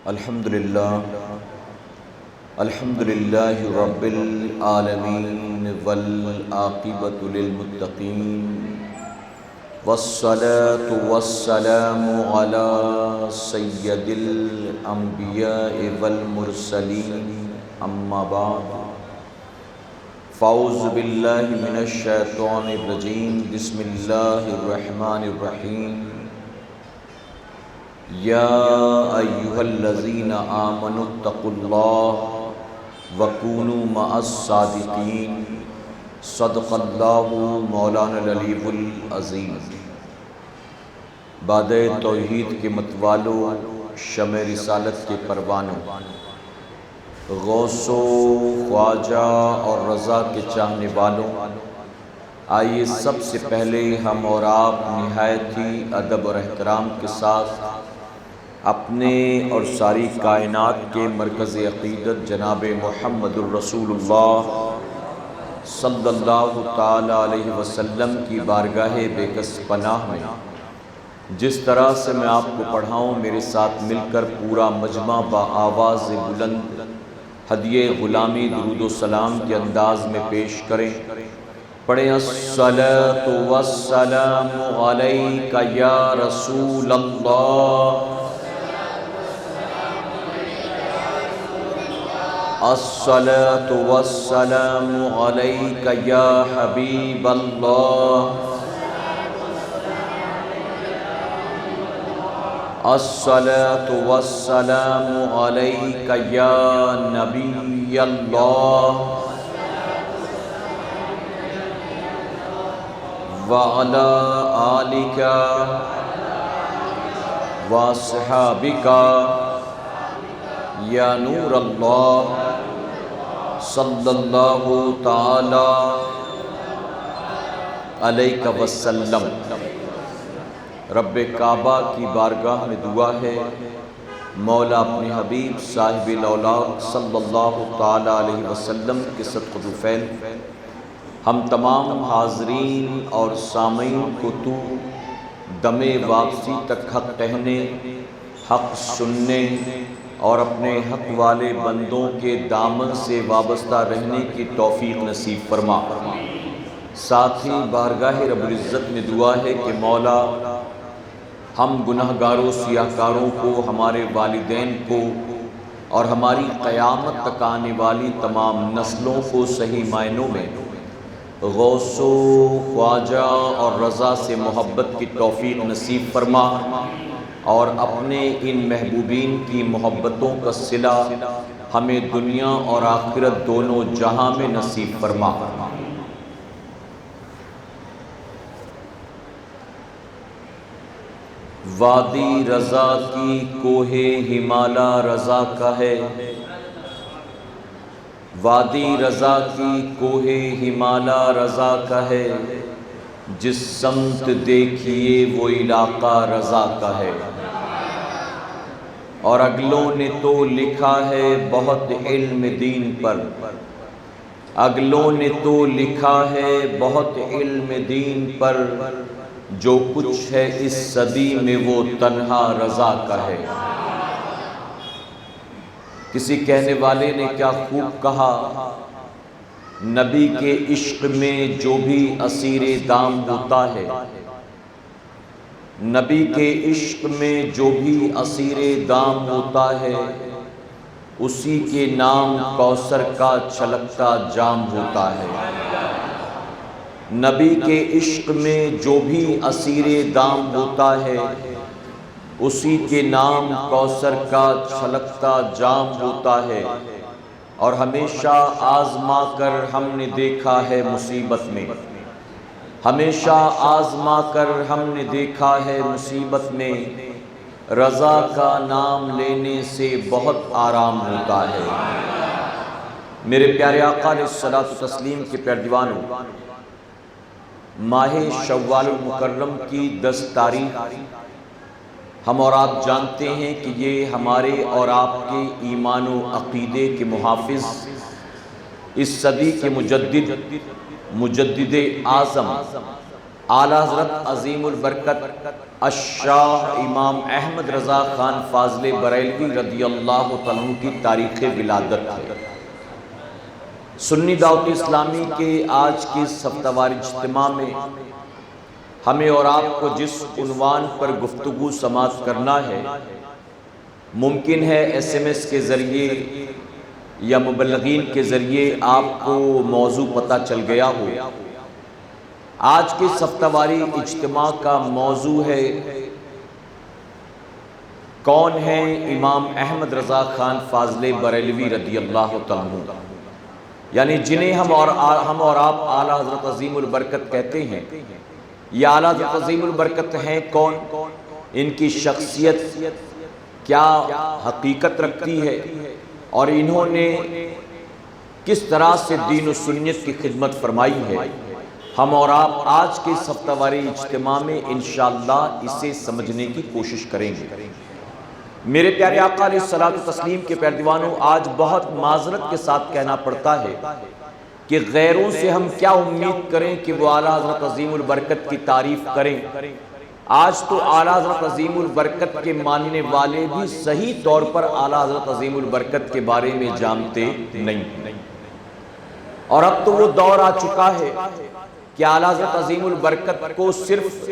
الحمدللہ رب العالمین والعاقبۃ للمتقین والصلاة والسلام علی سید الانبیاء والمرسلین اما بعد فاعوذ باللہ من الشیطان الرجیم بسم اللہ الرحمن الرحیم یا ایہا الذین آمنوا اتقوا اللہ وکونوا مع الصادقین صدق اللہ مولانا العلی العظیم۔ بادِ توحید کے متوالو، شمع رسالت کے پروانوں، غوث و خواجہ اور رضا کے چاہنے والوں، آئیے سب سے پہلے ہم اور آپ نہایت ہی ادب اور احترام کے ساتھ اپنے اور ساری کائنات کے مرکز عقیدت جناب محمد الرسول اللہ صلی اللہ تعالی علیہ وسلم کی بارگاہ بے کس پناہ میں جس طرح سے میں آپ کو پڑھاؤں، میرے ساتھ مل کر پورا مجمع با آواز بلند ہدیہ غلامی درود و سلام کے انداز میں پیش کریں۔ پڑھیں الصلاۃ والسلام علیک یا رسول اللہ، الصلاۃ والسلام علیک یا حبیب اللہ، الصلاۃ والسلام علیک یا نبی اللہ، وعلی آلک واصحابک یا نور اللہ صلی اللہ تعالی علیہ وسلم۔ رب کعبہ کی بارگاہ میں دعا ہے، مولا اپنے حبیب صاحب الاولاق صلی اللہ تعالی علیہ وسلم کے صدقہ طفیل ہم تمام حاضرین اور سامعین کو تو دم واپسی تک حق کہنے، حق سننے اور اپنے حق والے بندوں کے دامن سے وابستہ رہنے کی توفیق نصیب فرما۔ ساتھ ہی بارگاہ رب العزت میں دعا ہے کہ مولا ہم گناہگاروں سیاہکاروں کو، ہمارے والدین کو اور ہماری قیامت تک آنے والی تمام نسلوں کو صحیح معنوں میں غوث و خواجہ اور رضا سے محبت کی توفیق نصیب فرما، اور اپنے ان محبوبین کی محبتوں کا صلہ ہمیں دنیا اور آخرت دونوں جہاں میں نصیب فرما۔ وادی رضا کی کوہ ہمالا رضا کا ہے، وادی رضا کی کوہ ہمالا رضا کا ہے، جس سمت دیکھیے وہ علاقہ رضا کا ہے، اور اگلوں نے تو لکھا ہے بہت علم دین پر، اگلوں نے تو لکھا ہے بہت علم دین پر، جو کچھ ہے اس صدی میں وہ تنہا رضا کا ہے۔ کسی کہنے والے نے کیا خوب کہا، نبی کے عشق میں جو بھی اسیر دام ہوتا ہے، نبی کے عشق میں جو بھی اسیر دام ہوتا ہے، اسی کے نام کوثر کا چھلکتا جام ہوتا ہے۔ نبی کے عشق میں جو بھی اسیر دام ہوتا ہے، اسی کے نام کوثر کا چھلکتا جام ہوتا ہے، اور ہمیشہ آزما کر ہم نے دیکھا ہے مصیبت میں، ہمیشہ آزما کر ہم نے دیکھا ہے مصیبت میں، رضا کا نام لینے سے بہت آرام ہوتا ہے۔ میرے پیارے آقا علیہ الصلوۃ والتسلیم کے پیارے دیوانوں، ماہ شوال المکرم کی 10 تاریخ ہم اور آپ جانتے ہیں کہ یہ ہمارے اور آپ کے ایمان و عقیدے کے محافظ، اس صدی کے مجدد اعظم اعلیٰ حضرت عظیم البرکت الشاہ امام احمد رضا خان فاضل بریلوی رضی اللہ تعالیٰ عنہ کی تاریخ ولادت ہے۔ سنی دعوت اسلامی کے آج کے اس ہفتہ وار اجتماع میں ہمیں اور آپ کو جس عنوان پر گفتگو سماعت کرنا ہے، ممکن ہے ایس ایم ایس کے ذریعے یا مبلغین کے ذریعے آپ کو موضوع پتہ چل گیا ہو۔ آج کے اس ہفتہ واری اجتماع کا موضوع ہے کون ہے امام احمد رضا خان فاضل بریلوی رضی اللہ تعالیٰ عنہ، یعنی جنہیں ہم اور آپ اعلیٰ حضرت عظیم البرکت کہتے ہیں۔ یہ اعلیٰ حضرت عظیم البرکت ہیں کون، ان کی شخصیت کیا حقیقت رکھتی ہے، اور انہوں نے کس طرح سے دین و سنت کی خدمت فرمائی ہے، ہم اور آپ آج کے اس ہفتہ واری اجتماع میں انشاءاللہ اسے سمجھنے کی کوشش کریں گے۔ میرے پیارے آقا علیہ الصلوۃ والتسلیم کے پیروانوں، آج بہت معذرت کے ساتھ کہنا پڑتا ہے کہ غیروں سے ہم کیا امید کریں کہ وہ اعلیٰ حضرت عظیم البرکت کی تعریف کریں۔ آج تو اعلیٰ حضرت عظیم البرکت کے ماننے والے بھی صحیح طور پر اعلیٰ حضرت عظیم البرکت کے بارے میں جانتے نہیں، اور اب تو وہ دور آ چکا ہے کہ اعلیٰ حضرت عظیم البرکت کو صرف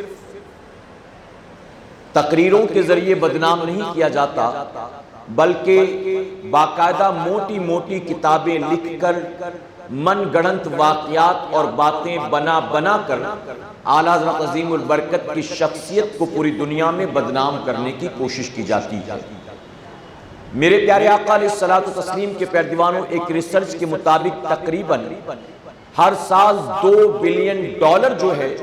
تقریروں کے ذریعے بدنام نہیں کیا جاتا، بلکہ باقاعدہ موٹی موٹی کتابیں لکھ کر من گڑنت واقعات اور باتیں بنا کر اعلیٰ حضرت عظیم البرکت کی شخصیت کو پوری دنیا میں بدنام کرنے کی کوشش کی جاتی ہے۔ میرے پیارے آقا علیہ الصلوۃ والتسلیم کے پیروانوں، ایک ریسرچ کے مطابق تقریباً ہر سال $2 بلین جو ہے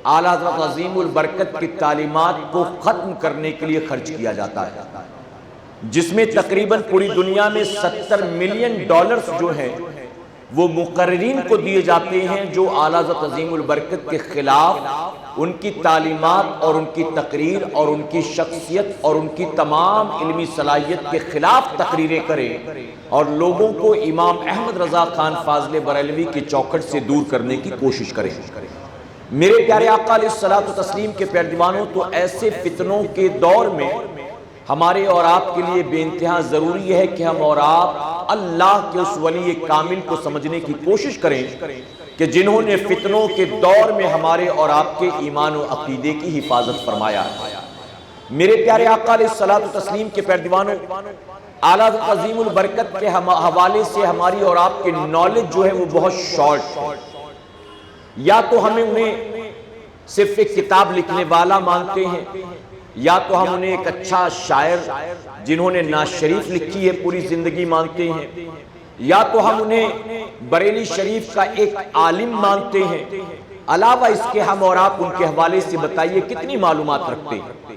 اعلیٰ حضرت عظیم البرکت کی تعلیمات کو ختم کرنے کے لیے خرچ کیا جاتا ہے، جس میں تقریباً پوری دنیا میں $70 ملین جو ہیں وہ مقررین کو دیے جاتے ہیں جو اعلیٰ حضرت عظیم البرکت کے خلاف ان کی تعلیمات اور ان کی تقریر اور ان کی شخصیت اور ان کی تمام علمی صلاحیت کے خلاف تقریریں کریں اور لوگوں کو امام احمد رضا خان فاضل بریلوی کی چوکھٹ سے دور کرنے کی کوشش کریں۔ میرے پیارے آقا علیہ الصلوۃ والتسلیم کے پیروانوں، تو ایسے فتنوں کے دور میں ہمارے اور آپ کے لیے بے انتہا ضروری ہے کہ ہم اور آپ اللہ کے اس ولی کامل کو سمجھنے کی کوشش کریں کہ جنہوں نے فتنوں کے دور میں ہمارے اور آپ کے ایمان و عقیدے کی حفاظت فرمایا ہے۔ میرے پیارے آقا علیہ الصلوۃ والتسلیم کے پیروانوں، اعلیٰ حضرت عظیم البرکت کے حوالے سے ہماری اور آپ کی نالج جو ہے وہ بہت شارٹ ہے۔ یا تو ہمیں انہیں صرف ایک کتاب لکھنے والا مانتے ہیں، یا تو ہم انہیں ایک اچھا شاعر جنہوں نے نعت شریف لکھی ہے پوری زندگی مانتے ہیں، یا تو ہم انہیں بریلی شریف کا ایک عالم مانتے ہیں۔ علاوہ اس کے ہم اور آپ ان کے حوالے سے بتائیے کتنی معلومات رکھتے ہیں۔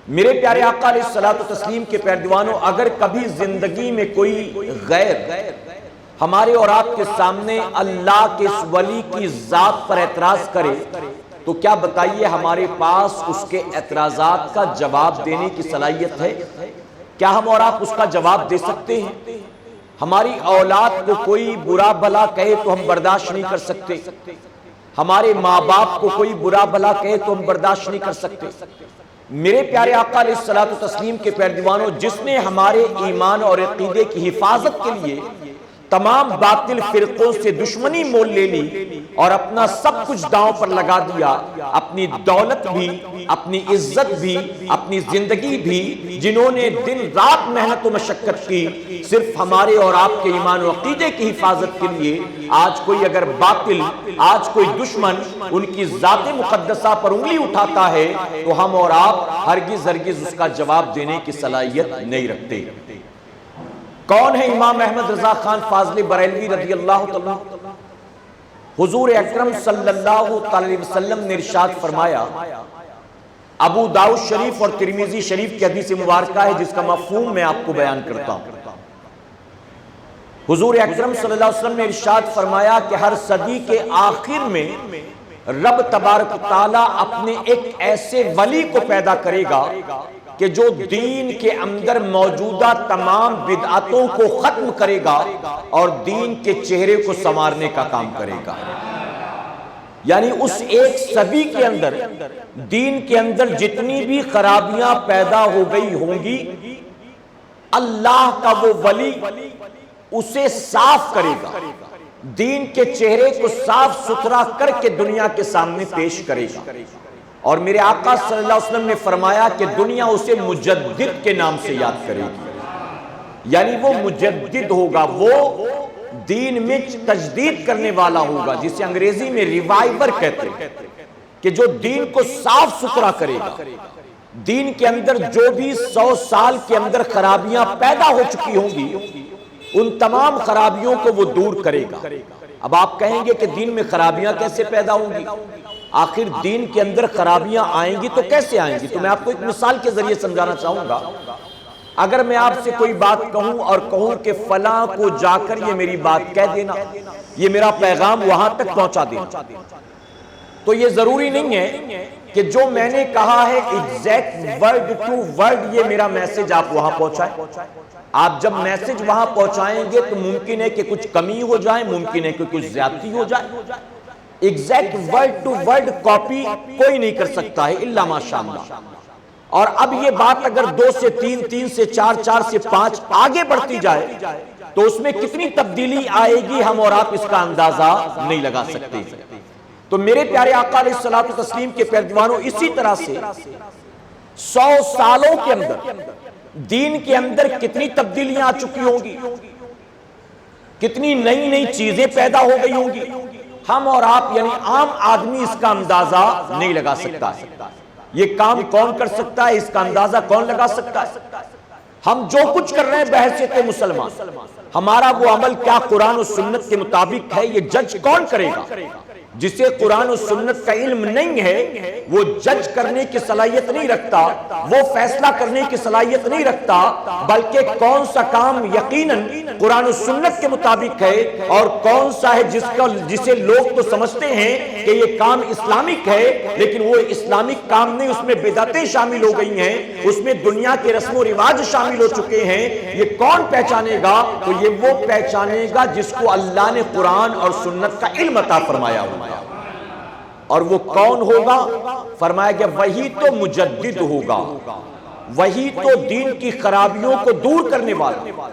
میرے پیارے آقا علیہ الصلوۃ والتسلیم کے پیروانوں، اگر کبھی زندگی میں کوئی غیر ہمارے اور آپ کے سامنے اللہ کے اس ولی کی ذات پر اعتراض کرے تو کیا بتائیے ہمارے پاس اس کے اعتراضات کا جواب دینے کی صلاحیت ہے؟ کیا ہم اور آپ اس کا جواب دے سکتے ہیں؟ ہماری اولاد کو کوئی برا بھلا کہے تو ہم برداشت نہیں کر سکتے، ہمارے ماں باپ کو کوئی برا بھلا کہے تو ہم برداشت نہیں کر سکتے۔ میرے پیارے آقا علیہ الصلوۃ والتسلیم کے پیروانوں، جس نے ہمارے ایمان اور عقیدے کی حفاظت کے لیے تمام باطل فرقوں سے دشمنی مول لے لی اور اپنا سب کچھ داؤں پر لگا دیا، اپنی دولت بھی، اپنی عزت بھی، اپنی زندگی بھی، جنہوں نے دن رات محنت و مشقت کی صرف ہمارے اور آپ کے ایمان و عقیدے کی حفاظت کے لیے، آج کوئی اگر باطل، آج کوئی دشمن ان کی ذات مقدسہ پر انگلی اٹھاتا ہے تو ہم اور آپ ہرگز اس کا جواب دینے کی صلاحیت نہیں رکھتے۔ کون ہے امام احمد رضا خان فاضل بریلوی رضی اللہ تعالیٰ عنہ؟ حضور اکرم صلی اللہ علیہ وسلم نے ارشاد فرمایا، ابو داؤد شریف اور ترمذی شریف کی حدیث مبارکہ ہے جس کا مفہوم میں آپ کو بیان کرتا ہوں۔ حضور اکرم صلی اللہ علیہ وسلم نے ارشاد فرمایا کہ ہر صدی کے آخر میں رب تبارک و تعالیٰ اپنے ایک ایسے ولی کو پیدا کرے گا کہ جو دین کے اندر موجودہ تمام بدعتوں کو ختم کرے گا اور دین کے چہرے کو سنوارنے کا کام کرے گا۔ یعنی اس ایک صدی کے اندر دین کے اندر جتنی بھی خرابیاں پیدا ہو گئی ہوں گی، اللہ کا وہ ولی اسے صاف کرے گا، دین کے چہرے کو صاف ستھرا کر کے دنیا کے سامنے پیش کرے گا۔ اور میرے آقا صلی اللہ علیہ وسلم نے فرمایا کہ دنیا اسے مجدد کے نام سے یاد کرے گی، یعنی وہ مجدد ہوگا، وہ دین میں تجدید کرنے والا ہوگا، جسے انگریزی میں ریوائیور کہتے ہیں، کہ جو دین کو صاف ستھرا کرے گا، دین کے اندر جو بھی 100 سال کے اندر خرابیاں پیدا ہو چکی ہوں گی ان تمام خرابیوں کو وہ دور کرے گا۔ اب آپ کہیں گے کہ دین میں خرابیاں کیسے پیدا ہوں گی؟ آخر دین کے اندر خرابیاں آئیں گی تو کیسے آئیں گی؟ تو میں آپ کو ایک مثال کے ذریعے سمجھانا چاہوں گا۔ اگر میں آپ سے کوئی بات کہوں اور کہوں کہ فلاں کو جا کر یہ میری بات کہہ دینا، یہ میرا پیغام وہاں تک پہنچا دینا، تو یہ ضروری نہیں ہے کہ جو میں نے کہا ہے ایگزیکٹ ورڈ ٹو ورڈ یہ میرا میسج آپ وہاں پہنچائیں۔ آپ جب میسج وہاں پہنچائیں گے تو ممکن ہے کہ کچھ کمی ہو جائے، ممکن ہے کہ کچھ زیادتی ہو جائے۔ Exact word to word copy کوئی نہیں کر سکتا ہے الا ماشاءاللہ۔ اور اب یہ بات اگر 2 سے 3، 3 سے 4، 4 سے 5 آگے بڑھتی جائے تو اس میں کتنی تبدیلی آئے گی ہم اور آپ اس کا اندازہ نہیں لگا سکتے۔ تو میرے پیارے آقا علیہ الصلوۃ والتسلیم کے پیروانوں، اسی طرح سے 100 سالوں کے اندر دین کے اندر کتنی تبدیلیاں آ چکی ہوں گی، کتنی نئی نئی چیزیں پیدا ہو گئی ہوں گی، ہم اور آپ یعنی عام آدمی اس کا اندازہ نہیں لگا سکتا ہے۔ یہ کام کون کر سکتا ہے، اس کا اندازہ کون لگا سکتا ہے؟ ہم جو کچھ کر رہے ہیں بحیثیت مسلمان، ہمارا وہ عمل کیا قرآن و سنت کے مطابق ہے، یہ جج کون کرے گا؟ جسے قرآن و سنت کا علم نہیں ہے وہ جج کرنے کی صلاحیت نہیں رکھتا، وہ فیصلہ کرنے کی صلاحیت نہیں رکھتا، بلکہ کون سا کام یقیناً قرآن و سنت کے مطابق ہے اور کون سا ہے جسے لوگ تو سمجھتے ہیں کہ یہ کام اسلامک ہے لیکن وہ اسلامک کام نہیں، اس میں بدعتیں شامل ہو گئی ہیں، اس میں دنیا کے رسم و رواج شامل ہو چکے ہیں۔ یہ کون پہچانے گا؟ تو یہ وہ پہچانے گا جس کو اللہ نے قرآن اور سنت کا علم عطا فرمایا ہوا۔ اور وہ کون ہوگا؟ فرمایا کہ وہی تو مجدد ہوگا، وہی تو دین کی خرابیوں کو دور کرنے والا،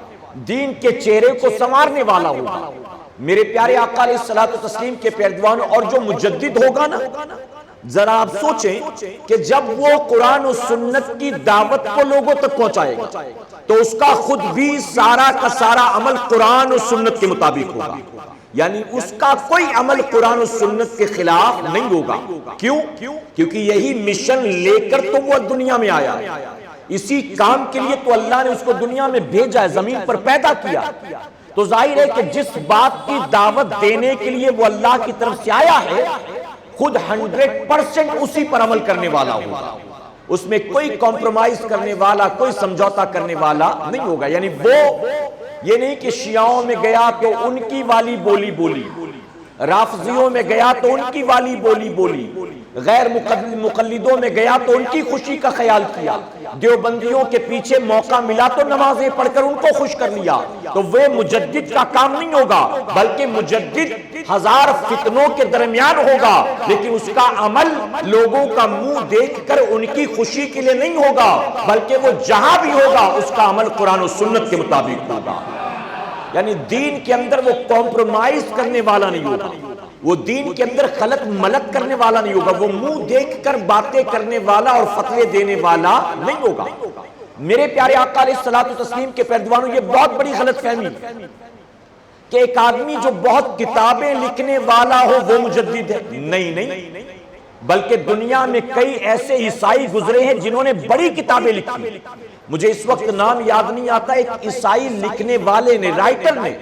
دین کے چہرے کو سنوارنے والا ہوگا۔ میرے پیارے آقا علیہ الصلوۃ والتسلیم کے پیروانوں، اور جو مجدد ہوگا نا، ذرا آپ سوچیں کہ جب وہ قرآن و سنت کی دعوت کو لوگوں تک پہنچائے گا تو اس کا خود بھی سارا کا سارا عمل قرآن و سنت کے مطابق ہوگا، یعنی اس کا کوئی عمل قرآن و سنت کے خلاف نہیں ہوگا۔ کیوں؟ کیونکہ یہی مشن لے کر تو وہ دنیا میں آیا ہے، اسی کام کے لیے تو اللہ نے اس کو دنیا میں بھیجا ہے، زمین پر پیدا کیا۔ تو ظاہر ہے کہ جس بات کی دعوت دینے کے لیے وہ اللہ کی طرف سے آیا ہے خود 100% اسی پر عمل کرنے والا ہوگا، اس میں کوئی کمپرومائز کرنے والا، کوئی سمجھوتا کرنے والا نہیں ہوگا۔ یعنی وہ یہ نہیں کہ شیعوں میں گیا تو ان کی والی بولی بولی، رافضیوں میں گیا تو ان کی والی بولی بولی، غیر مقلدوں میں گیا تو ان کی خوشی کا خیال کیا، دیوبندیوں کے پیچھے موقع ملا تو نمازیں پڑھ کر ان کو خوش کر لیا، تو وہ مجدد کا کام نہیں ہوگا، بلکہ مجدد 1000 فتنوں کے درمیان ہوگا، لیکن اس کا عمل لوگوں کا منہ دیکھ کر ان کی خوشی کے لیے نہیں ہوگا، بلکہ وہ جہاں بھی ہوگا اس کا عمل قرآن و سنت کے مطابق ہوگا۔ یعنی دین کے اندر وہ کمپرومائز کرنے والا نہیں ہوگا، وہ دین کے اندر خلط ملط کرنے والا نہیں ہوگا، وہ منہ دیکھ کر باتیں کرنے والا اور فتوے دینے والا نہیں ہوگا۔ میرے پیارے آقا علیہ الصلوۃ والتسلیم کے پیروانوں، یہ بہت بڑی غلط فہمی کہ ایک آدمی جو بہت کتابیں لکھنے والا ہو وہ مجدد ہے، نہیں، بلکہ دنیا میں کئی ایسے عیسائی گزرے ہیں جنہوں نے بڑی کتابیں لکھی۔ مجھے اس وقت نام یاد نہیں آتا، ایک عیسائی لکھنے والے نے، رائٹر نے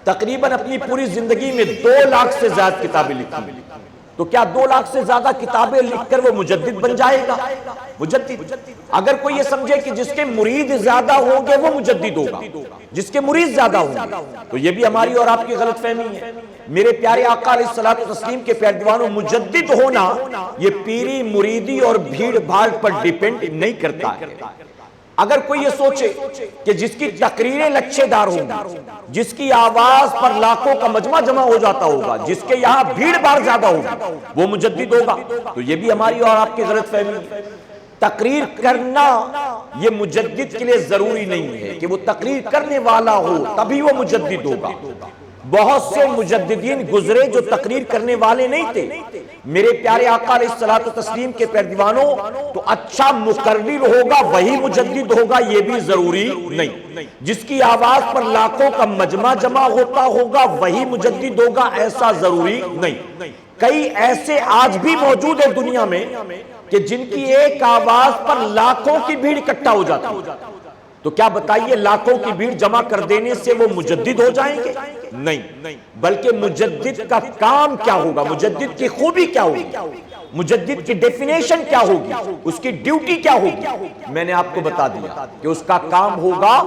تقریباً اپنی پوری زندگی میں 2 لاکھ سے زیادہ کتابیں لکھی۔ تو کیا 2 لاکھ سے زیادہ کتابیں لکھ کر وہ مجدد بن جائے گا؟ مجدد اگر کوئی یہ سمجھے کہ جس کے مرید زیادہ ہوں گے وہ مجدد ہوگا، جس کے مرید زیادہ ہوں گے، تو یہ بھی ہماری اور آپ کی غلط فہمی ہے۔ میرے پیارے آقا علیہ الصلوۃ والتسلیم کے پیروانوں، مجدد ہونا یہ پیری مریدی اور بھیڑ بھاڑ پر ڈیپینڈ نہیں کرتا ہے۔ اگر کوئی یہ سوچے کہ جس کی تقریریں لچھے دار ہوں گی، جس کی آواز پر لاکھوں کا مجمع جمع ہو جاتا ہوگا، جس کے یہاں بھیڑ بھاڑ زیادہ ہوگی، وہ مجدد ہوگا، تو یہ بھی ہماری اور آپ کی غلط فہمی ہے۔ تقریر کرنا یہ مجدد کے لیے ضروری نہیں ہے کہ وہ تقریر کرنے والا ہو تبھی وہ مجدد ہوگا۔ بہت سے مجددین گزرے جو تقریر کرنے والے نہیں تھے۔ میرے پیارے آقا علیہ الصلوۃ والتسلیم کے پیروانوں، تو اچھا مقرر ہوگا وہی مجدد ہوگا یہ بھی ضروری نہیں، جس کی آواز پر لاکھوں کا مجمع جمع ہوتا ہوگا وہی مجدد ہوگا ایسا ضروری نہیں۔ کئی ایسے آج بھی موجود ہیں دنیا میں کہ جن کی ایک آواز پر لاکھوں کی بھیڑ اکٹھا ہو جاتی ہے، تو کیا بتائیے لاکھوں کی بھیڑ جمع کر دینے سے وہ مجدد ہو جائیں گے؟ نہیں، بلکہ مجدد کا کام کیا ہوگا، مجدد کی خوبی کیا ہوگی، مجدد کی ڈیفینیشن کیا ہوگی، اس کی ڈیوٹی کیا ہوگی؟ میں نے آپ کو بتا دیا کہ اس کا کام ہوگا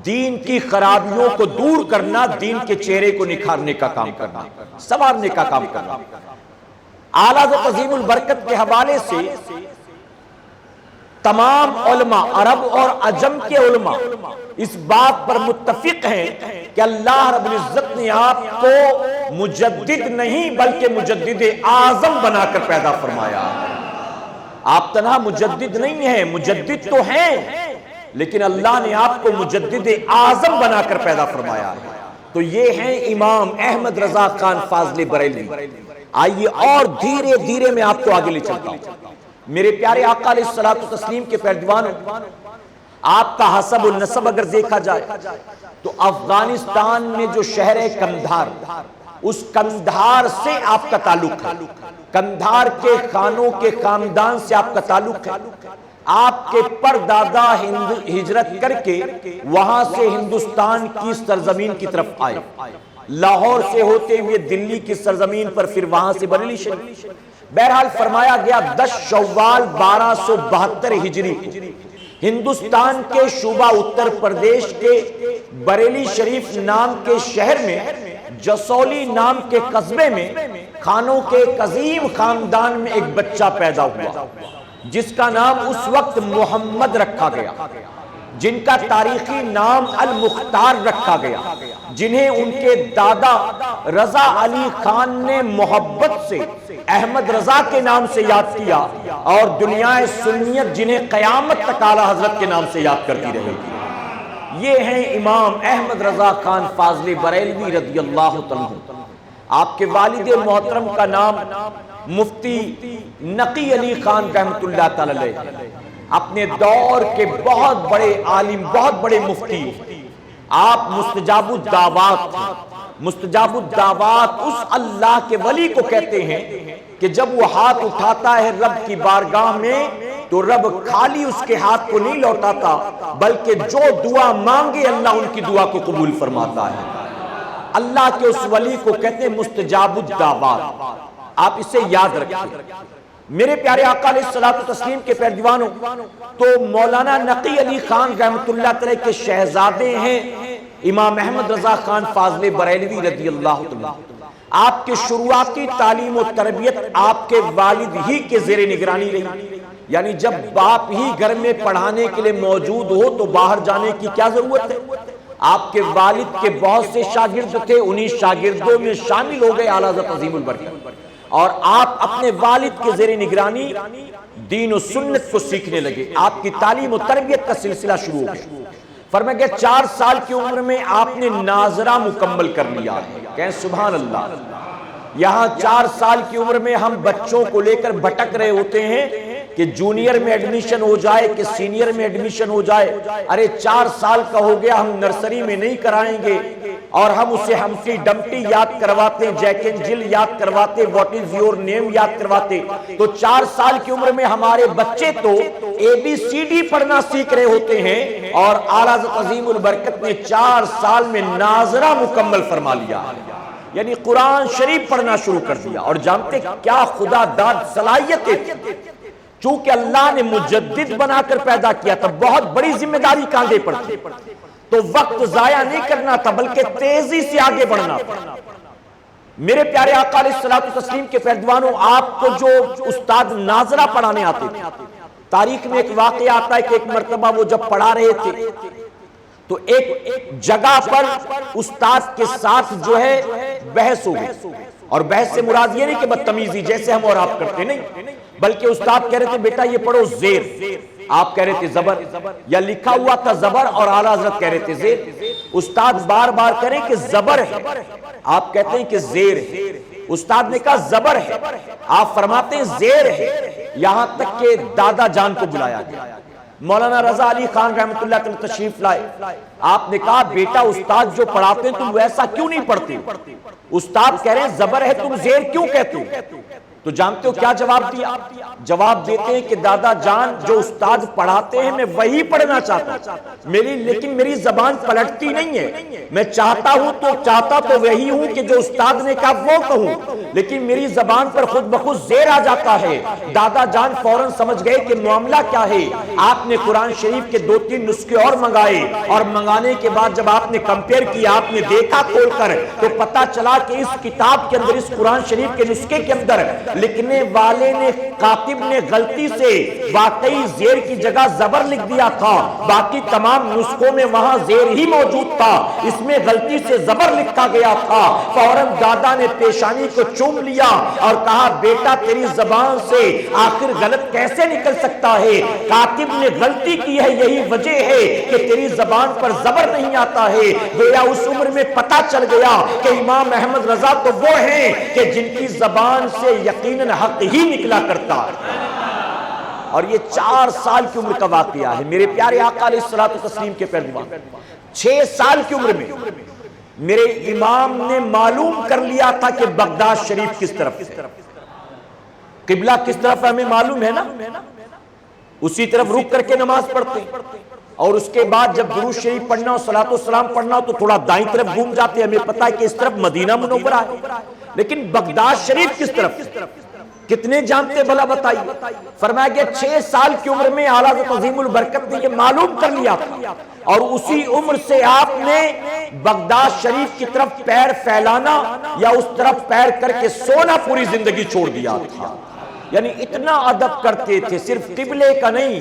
دین کی خرابیوں کو دور کرنا، دین کے چہرے کو نکھارنے کا کام کرنا، سنوارنے کا کام کرنا۔ اعلیٰ حضرت عظیم البرکت کے حوالے سے تمام علماء، عرب اور عجم کے علماء اس بات پر متفق ہیں کہ اللہ رب العزت نے آپ کو مجدد نہیں بلکہ مجدد اعظم بنا کر پیدا فرمایا۔ آپ تنہا مجدد نہیں ہیں، مجدد تو ہیں، لیکن اللہ نے آپ کو مجدد اعظم بنا کر پیدا فرمایا ہے۔ تو یہ ہیں امام احمد رضا خان فاضل بریلوی۔ آئیے اور دھیرے دھیرے میں آپ کو آگے لے چلتا ہوں۔ میرے پیارے آقا علیہ الصلوۃ والتسلیم کے پیروانوں، آپ کا حسب النسب اگر دیکھا جائے تو افغانستان میں جو شہر ہے قندھار، اس قندھار سے آپ کا تعلق ہے، قندھار کے خانوں کے خاندان سے آپ کا تعلق ہے۔ آپ کے پردادا ہجرت کر کے وہاں سے ہندوستان کی سرزمین کی طرف آئے، لاہور سے ہوتے ہوئے دلی کی سرزمین پر، پھر وہاں سے بریلی شریف۔ بہرحال فرمایا گیا 10 شوال 1272 ہجری ہندوستان کے صوبہ اتر پردیش کے بریلی شریف نام کے شہر میں، جسولی نام کے قصبے میں، خانوں کے ایک عظیم خاندان میں ایک بچہ پیدا ہوا جس کا نام اس وقت محمد رکھا گیا، جن کا تاریخی نام المختار رکھا گیا، جنہیں ان کے دادا رضا علی خان نے محبت سے احمد رضا کے نام سے یاد کیا، اور دنیا سنیت جنہیں قیامت تک اعلیٰ حضرت کے نام سے یاد کرتی رہے گی۔ یہ ہیں امام احمد رضا خان فاضل بریلوی رضی اللہ عنہ۔ آپ کے والد محترم کا نام مفتی نقی علی خان رحمۃ اللہ تعالی علیہ، اپنے دور کے بہت بڑے عالم، بہت بڑے مفتی۔ آپ مستجاب الدعوات تھے۔ مستجاب الدعوات اس اللہ کے ولی کو کہتے ہیں کہ جب وہ ہاتھ اٹھاتا ہے رب کی بارگاہ میں تو رب خالی اس کے ہاتھ کو نہیں لوٹاتا، بلکہ جو دعا مانگے اللہ ان کی دعا کو قبول فرماتا ہے۔ اللہ کے اس ولی کو کہتے ہیں مستجاب الدعوات۔ آپ اسے یاد رکھیں۔ میرے پیارے آقا علیہ الصلوۃ والتسلیم کے پیروانوں، تو مولانا نقی علی خان رحمۃ اللہ تعالی کے شہزادے ہیں امام احمد رضا خان فاضل بریلوی رضی اللہ عنہ۔ آپ کے شروعاتی تعلیم و تربیت آپ کے والد ہی کے زیر نگرانی رہی، یعنی جب باپ ہی گھر میں پڑھانے کے لیے موجود ہو تو باہر جانے کی کیا ضرورت ہے۔ آپ کے والد کے بہت سے شاگرد تھے، انہی شاگردوں میں شامل ہو گئے اعلیٰ حضرت عظیم البرکت، اور آپ اپنے والد کے زیر نگرانی دین و سنت کو سیکھنے لگے۔ آپ کی تعلیم و تربیت کا سلسلہ شروع ہو گیا۔ فرمایا کہ 4 سال کی عمر میں آپ نے ناظرہ مکمل کر لیا ہے۔ کہیں سبحان اللہ۔ یہاں 4 سال کی عمر میں ہم بچوں کو لے کر بھٹک رہے ہوتے ہیں کہ جونیئر میں ایڈمیشن ہو جائے کہ سینئر میں ایڈمیشن ہو جائے، ارے 4 سال کا ہو گیا ہم نرسری میں نہیں کرائیں گے، اور ہم اسے ہمفٹی ڈمپٹی یاد کرواتے، جیک اینڈ جل یاد کرواتے، واٹ از یور نیم یاد کرواتے۔ تو 4 سال کی عمر میں ہمارے بچے تو ABCD پڑھنا سیکھ رہے ہوتے ہیں، اور اعلیٰ حضرت عظیم البرکت نے 4 سال میں ناظرہ مکمل فرما لیا، یعنی قرآن شریف پڑھنا شروع کر دیا۔ اور جانتے کیا خدا داد صلاحیتیں تھی، چونکہ اللہ نے مجدد بنا کر پیدا کیا تھا، بہت بڑی ذمہ داری کاندھے پر تھی، تو وقت ضائع نہیں کرنا تھا بلکہ تیزی سے آگے بڑھنا تھا۔ میرے پیارے آقا علیہ الصلوۃ والتسلیم کے پیروانوں، آپ کو جو استاد ناظرہ پڑھانے آتے تھے، تاریخ میں ایک واقعہ آتا ہے کہ ایک مرتبہ وہ جب پڑھا رہے تھے تو ایک جگہ پر استاد کے ساتھ جو ہے بحث ہو گئی، اور بحث سے مراد یہ نہیں کہ بدتمیزی جیسے ہم اور آپ کرتے نہیں، بلکہ استاد کہہ رہے تھے بیٹا یہ پڑھو زیر، آپ کہہ رہے تھے زبر، یا لکھا ہوا تھا زبر اور اعلیٰ حضرت کہہ رہے تھے زیر، استاد بار بار کہہ رہے کہ زبر ہے، آپ کہتے ہیں کہ زیر ہے، استاد نے کہا زبر ہے، آپ فرماتے ہیں زیر ہے، یہاں تک کہ دادا جان کو بلایا گیا، مولانا رضا علی خان رحمۃ اللہ تعالی تشریف لائے، آپ نے کہا بیٹا استاد جو پڑھاتے ہیں تم ویسا کیوں نہیں پڑھتے؟ استاد کہہ رہے ہیں زبر ہے تم زیر کیوں کہتے ہو؟ تو جانتے ہو کیا جواب دیا؟ جواب دیتے ہیں کہ دادا جان جو استاد پڑھاتے ہیں میں وہی پڑھنا چاہتا ہوں، لیکن میری زبان پلٹتی نہیں ہے، میں چاہتا تو وہی ہوں کہ جو استاد نے کہا وہ کہوں، لیکن میری زبان پر خود بخود زیر آ جاتا ہے۔ دادا جان فوراً سمجھ گئے کہ معاملہ کیا ہے، آپ نے قرآن شریف کے 2-3 نسخے اور منگائے، اور منگانے کے بعد جب آپ نے کمپیئر کیا، آپ نے دیکھا کھول کر، تو پتا چلا کہ اس کتاب کے اندر، اس قرآن شریف کے نسخے کے اندر لکھنے والے نے، کاتب نے غلطی سے واقعی زیر کی جگہ زبر لکھ دیا تھا، باقی تمام نسخوں میں وہاں زیر ہی موجود تھا، اس میں غلطی سے زبر لکھا گیا تھا۔ فوراً دادا نے پیشانی کو چوم لیا اور کہا بیٹا تیری زبان سے آخر غلط کیسے نکل سکتا ہے؟ کاتب نے غلطی کی ہے، یہی وجہ ہے کہ تیری زبان پر زبر نہیں آتا ہے۔ گویا اس عمر میں پتا چل گیا کہ امام احمد رضا تو وہ ہیں کہ جن کی زبان سے یقیناً حق ہی نکلا کرتا ہے، اور یہ 4 سال کی عمر کا واقعہ ہے میرے پیارے آقا علیہ الصلوۃ والتسلیم کے پیروان۔ 6 سال کی عمر میں میرے امام نے معلوم کر لیا تھا کہ بغداد شریف کس طرف ہے، قبلہ کس طرف ہے ہمیں معلوم ہے نا، اسی طرف رک کر کے نماز پڑھتے ہیں، اور اس کے بعد جب درود شریف پڑھنا ہو، صلاۃ والسلام پڑھنا ہو تو تھوڑا دائیں طرف گھوم جاتے ہیں، ہمیں پتہ ہے کہ اس طرف مدینہ منورہ ہے، لیکن بغداد شریف کس طرف ہے کتنے جانتے بھلا بتائیے؟ فرمایا کہ 6 سال کی عمر میں اعلیٰ حضرت عظیم البرکت نے یہ معلوم کر لیا تھا، اور اسی عمر سے آپ نے بغداد شریف کی طرف پیر پھیلانا یا اس طرف پیر کر کے سونا پوری زندگی چھوڑ دیا تھا، یعنی اتنا ادب کرتے تھے، صرف قبلے کا نہیں،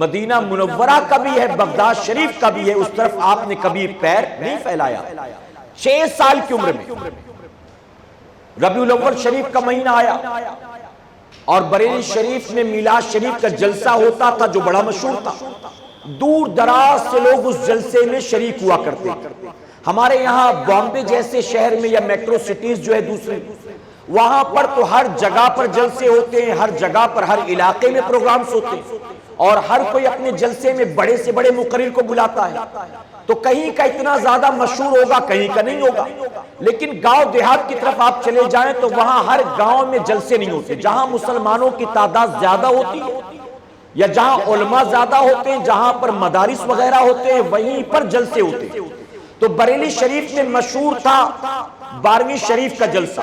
مدینہ منورہ کا بھی ہے، بغداد شریف کا بھی ہے، اس طرف آپ نے کبھی پیر نہیں پھیلایا۔ 6 سال کی عمر میں ربیع الاول شریف کا مہینہ آیا، اور بریلی شریف میں میلاد شریف کا جلسہ ہوتا تھا جو بڑا مشہور تھا، دور دراز سے لوگ اس جلسے میں شریک ہوا کرتے تھے۔ ہمارے یہاں بامبے جیسے شہر میں یا میٹرو سٹیز جو ہے دوسرے، وہاں پر تو ہر جگہ پر جلسے ہوتے ہیں، ہر جگہ پر ہر علاقے میں پروگرامز ہوتے ہیں، اور ہر کوئی اپنے جلسے میں بڑے سے بڑے مقرر کو بلاتا ہے، تو کہیں کا اتنا زیادہ مشہور ہوگا، کہیں کا نہیں ہوگا، لیکن گاؤں دیہات کی طرف آپ چلے جائیں تو وہاں ہر گاؤں میں جلسے نہیں ہوتے، جہاں مسلمانوں کی تعداد زیادہ ہوتی ہے یا جہاں علماء زیادہ ہوتے ہیں، جہاں پر مدارس وغیرہ ہوتے ہیں، وہیں پر جلسے ہوتے ہیں۔ تو بریلی شریف میں مشہور تھا 12ویں شریف کا جلسہ،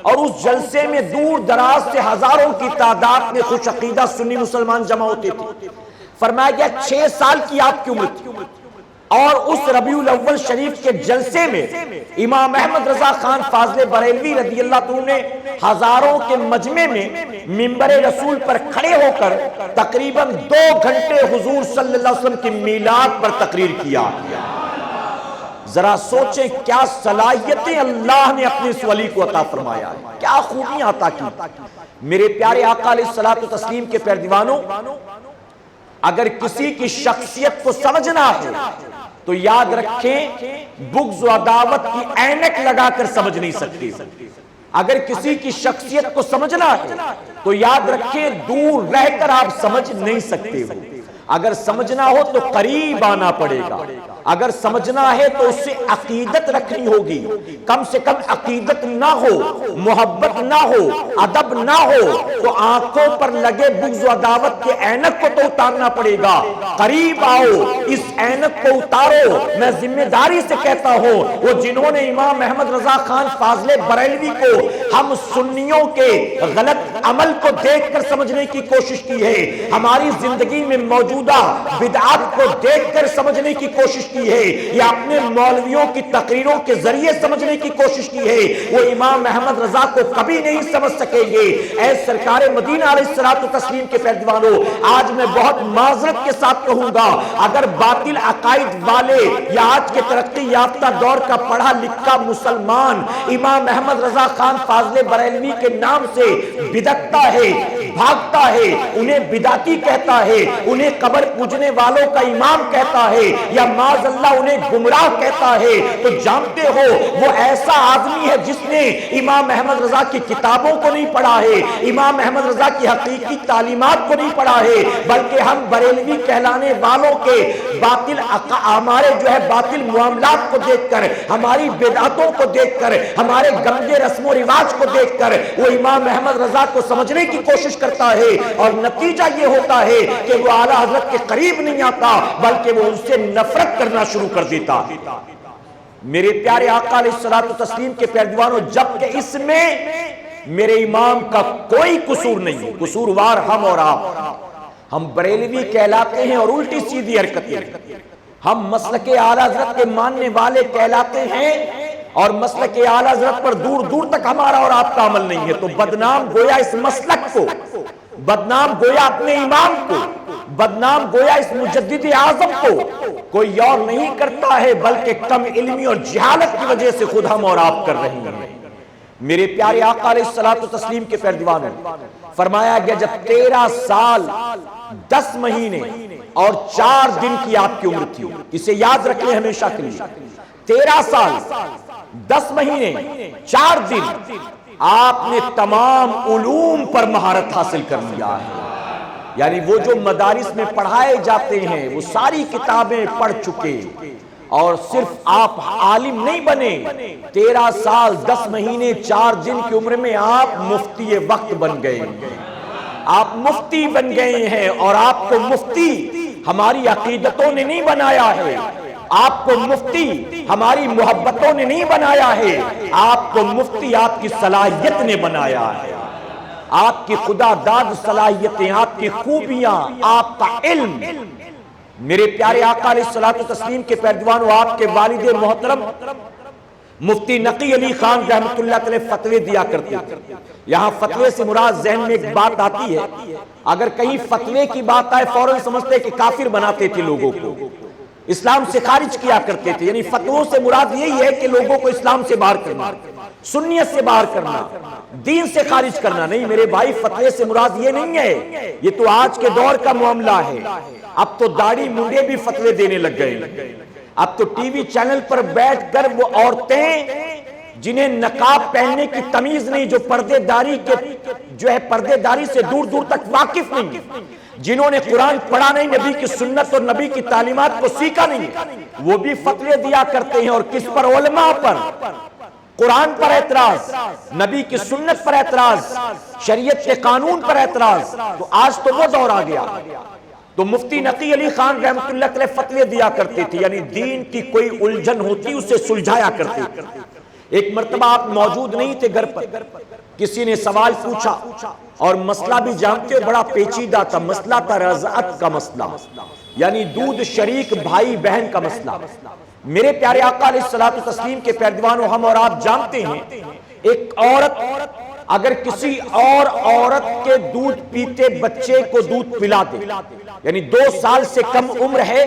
اور اس جلسے میں دور دراز سے ہزاروں کی تعداد میں خوش عقیدہ سنی مسلمان جمع ہوتے تھے۔ فرمایا گیا 6 سال کی آپ کی عمر تھی، اور اس ربیع الاول شریف کے جلسے میں امام احمد رضا خان فاضل بریلوی رضی اللہ عنہ نے ہزاروں کے مجمع میں منبر رسول پر کھڑے ہو کر تقریباً 2 گھنٹے حضور صلی اللہ علیہ وسلم کی میلاد پر تقریر کیا۔ ذرا سوچیں کیا صلاحیتیں اللہ نے اپنے اس ولی کو عطا فرمایا ہے، کیا خوبیاں عطا کی۔ میرے پیارے آقا علیہ الصلوۃ والتسلیم کے پیروانوں، اگر کسی کی شخصیت کو سمجھنا ہے تو یاد رکھیں بغض و عداوت کی عینک لگا کر سمجھ نہیں سکتے۔ اگر کسی کی شخصیت کو سمجھنا ہے تو یاد رکھیں دور رہ کر آپ سمجھ نہیں سکتے ہو، اگر سمجھنا ہو تو قریب آنا پڑے گا، اگر سمجھنا ہے تو اس سے عقیدت رکھنی ہوگی، کم سے کم عقیدت نہ ہو، محبت نہ ہو، ادب نہ ہو تو آنکھوں پر لگے بغض و عداوت کے عینک کو تو اتارنا پڑے گا۔ قریب آؤ، اس عینک کو اتارو۔ میں ذمہ داری سے کہتا ہوں وہ جنہوں نے امام احمد رضا خان فاضل بریلوی کو ہم سنیوں کے غلط عمل کو دیکھ کر سمجھنے کی کوشش کی ہے، ہماری زندگی میں موجود موجودہ بدعات کو دیکھ کر سمجھنے کی کوشش کی ہے یا اپنے مولویوں کی تقریروں کے ذریعے سمجھنے کی کوشش کی ہے، وہ امام احمد رضا کو کبھی نہیں سمجھ سکیں گے۔ اے سرکار مدینہ علیہ الصلوۃ والتسلیم کے پیروانوں، آج میں بہت معذرت کے ساتھ کہوں گا، اگر باطل عقائد والے یا آج کے ترقی یافتہ دور کا پڑھا لکھا مسلمان امام احمد رضا خان فاضل بریلوی کے نام سے بدعتا ہے، بھاگتا ہے، انہیں بدعتی کہتا ہے، انہیں قبر پوجنے والوں کا امام کہتا ہے یا معاذ اللہ انہیں گمراہ کہتا ہے، تو جانتے ہو وہ ایسا آدمی ہے جس نے امام احمد رضا کی کتابوں کو نہیں پڑھا ہے، امام احمد رضا کی حقیقی تعلیمات کو نہیں پڑھا ہے، بلکہ ہم بریلوی کہلانے والوں کے باطل ہمارے جو ہے باطل معاملات کو دیکھ کر، ہماری بدعتوں کو دیکھ کر، ہمارے گندے رسم و رواج کو دیکھ کر وہ امام احمد رضا کو سمجھنے کی کوشش کرتا ہے، اور نتیجہ یہ ہوتا ہے کہ وہ اعلیٰ حضرت کے قریب نہیں آتا بلکہ وہ ان سے نفرت کرنا شروع کر دیتا۔ میرے پیارے آقا علیہ الصلوۃ والتسلیم کے پیروانوں، جبکہ اس میں میرے امام کا کوئی قصور نہیں ہے، قصوروار ہم اور آپ، ہم بریلوی کہلاتے ہیں اور الٹی سیدھی حرکتیں، ہم مسلک اعلیٰ حضرت کے ماننے والے کہلاتے ہیں اور مسلک اعلیٰ حضرت پر دور دور تک ہمارا اور آپ کا عمل نہیں ہے، تو بدنام گویا اس مسلک کو، بدنام گویا اپنے امام کو، بدنام گویا اس مجدد اعظم کو کوئی اور نہیں کرتا ہے بلکہ کم علمی اور جہالت کی وجہ سے خود ہم اور آپ کر رہے ہیں۔ میرے پیارے آقا علیہ الصلوۃ والتسلیم کے پیروانوں، فرمایا گیا جب 13 سال 10 مہینے اور 4 دن کی آپ کی عمر تھی، اسے یاد رکھیں ہمیشہ کے لیے، 13 سال 10 مہینے 4 دن آپ نے تمام علوم پر مہارت حاصل کر لیا ہے، یعنی وہ جو مدارس میں پڑھائے جاتے ہیں وہ ساری کتابیں پڑھ چکے، اور صرف آپ عالم نہیں بنے، 13 سال 10 مہینے 4 دن کی عمر میں آپ مفتی وقت بن گئے، آپ مفتی بن گئے ہیں، اور آپ کو مفتی ہماری عقیدتوں نے نہیں بنایا ہے، آپ کو مفتی ہماری محبتوں نے نہیں بنایا ہے، آپ کو مفتی آپ کی صلاحیت نے بنایا ہے، آپ کی خدا داد صلاحیتیں، آپ کی خوبیاں، آپ کا علم۔ میرے پیارے آقا علیہ الصلوۃ والتسلیم کے پیروانوں، آپ کے والد محترم مفتی نقی علی خان رحمۃ اللہ علیہ فتوے دیا کرتے تھے۔ یہاں فتوے سے مراد ذہن میں ایک بات آتی ہے، اگر کہیں فتوے کی بات آئے فوراً سمجھتے کہ کافر بناتے تھے لوگوں کو، اسلام سے خارج کیا کرتے تھے، یعنی فتووں سے مراد یہی ہے کہ لوگوں کو اسلام سے باہر کرنا، سنیت سے باہر کرنا، دین سے خارج کرنا۔ نہیں میرے بھائی، فتوے سے مراد یہ نہیں ہے، یہ تو آج کے دور کا معاملہ ہے، اب تو داڑھی منڈے بھی فتوے دینے لگ گئے، اب تو ٹی وی چینل پر بیٹھ کر وہ عورتیں جنہیں نقاب پہننے کی تمیز نہیں، جو پردے داری کے جو ہے پردے داری سے دور دور تک واقف نہیں، جنہوں نے قرآن پڑھا نہیں، نبی کی سنت اور نبی کی تعلیمات کو سیکھا نہیں، وہ بھی فتوے دیا کرتے ہیں، اور کس پر؟ علماء پر، قرآن پر اعتراض، نبی کی سنت پر اعتراض، شریعت کے قانون پر اعتراض۔ تو آج تو وہ دور آ گیا، تو مفتی نقی علی خان رحمۃ اللہ علیہ فتوے دیا کرتے تھے، یعنی دین کی کوئی الجھن ہوتی اسے سلجھایا کرتے تھے۔ ایک مرتبہ آپ موجود نہیں تھے گھر پر، کسی نے سوال پوچھا، اور مسئلہ بھی جانتے ہو بڑا پیچیدہ تھا، مسئلہ تھا رضعت کا مسئلہ، یعنی دودھ شریک بھائی بہن کا مسئلہ۔ میرے پیارے آقا علیہ الصلوۃ والتسلیم کے پیروانوں، ہم اور آپ جانتے ہیں ایک عورت اگر کسی اور عورت کے دودھ پیتے بچے کو دودھ پلا دے، یعنی 2 سال سے کم عمر ہے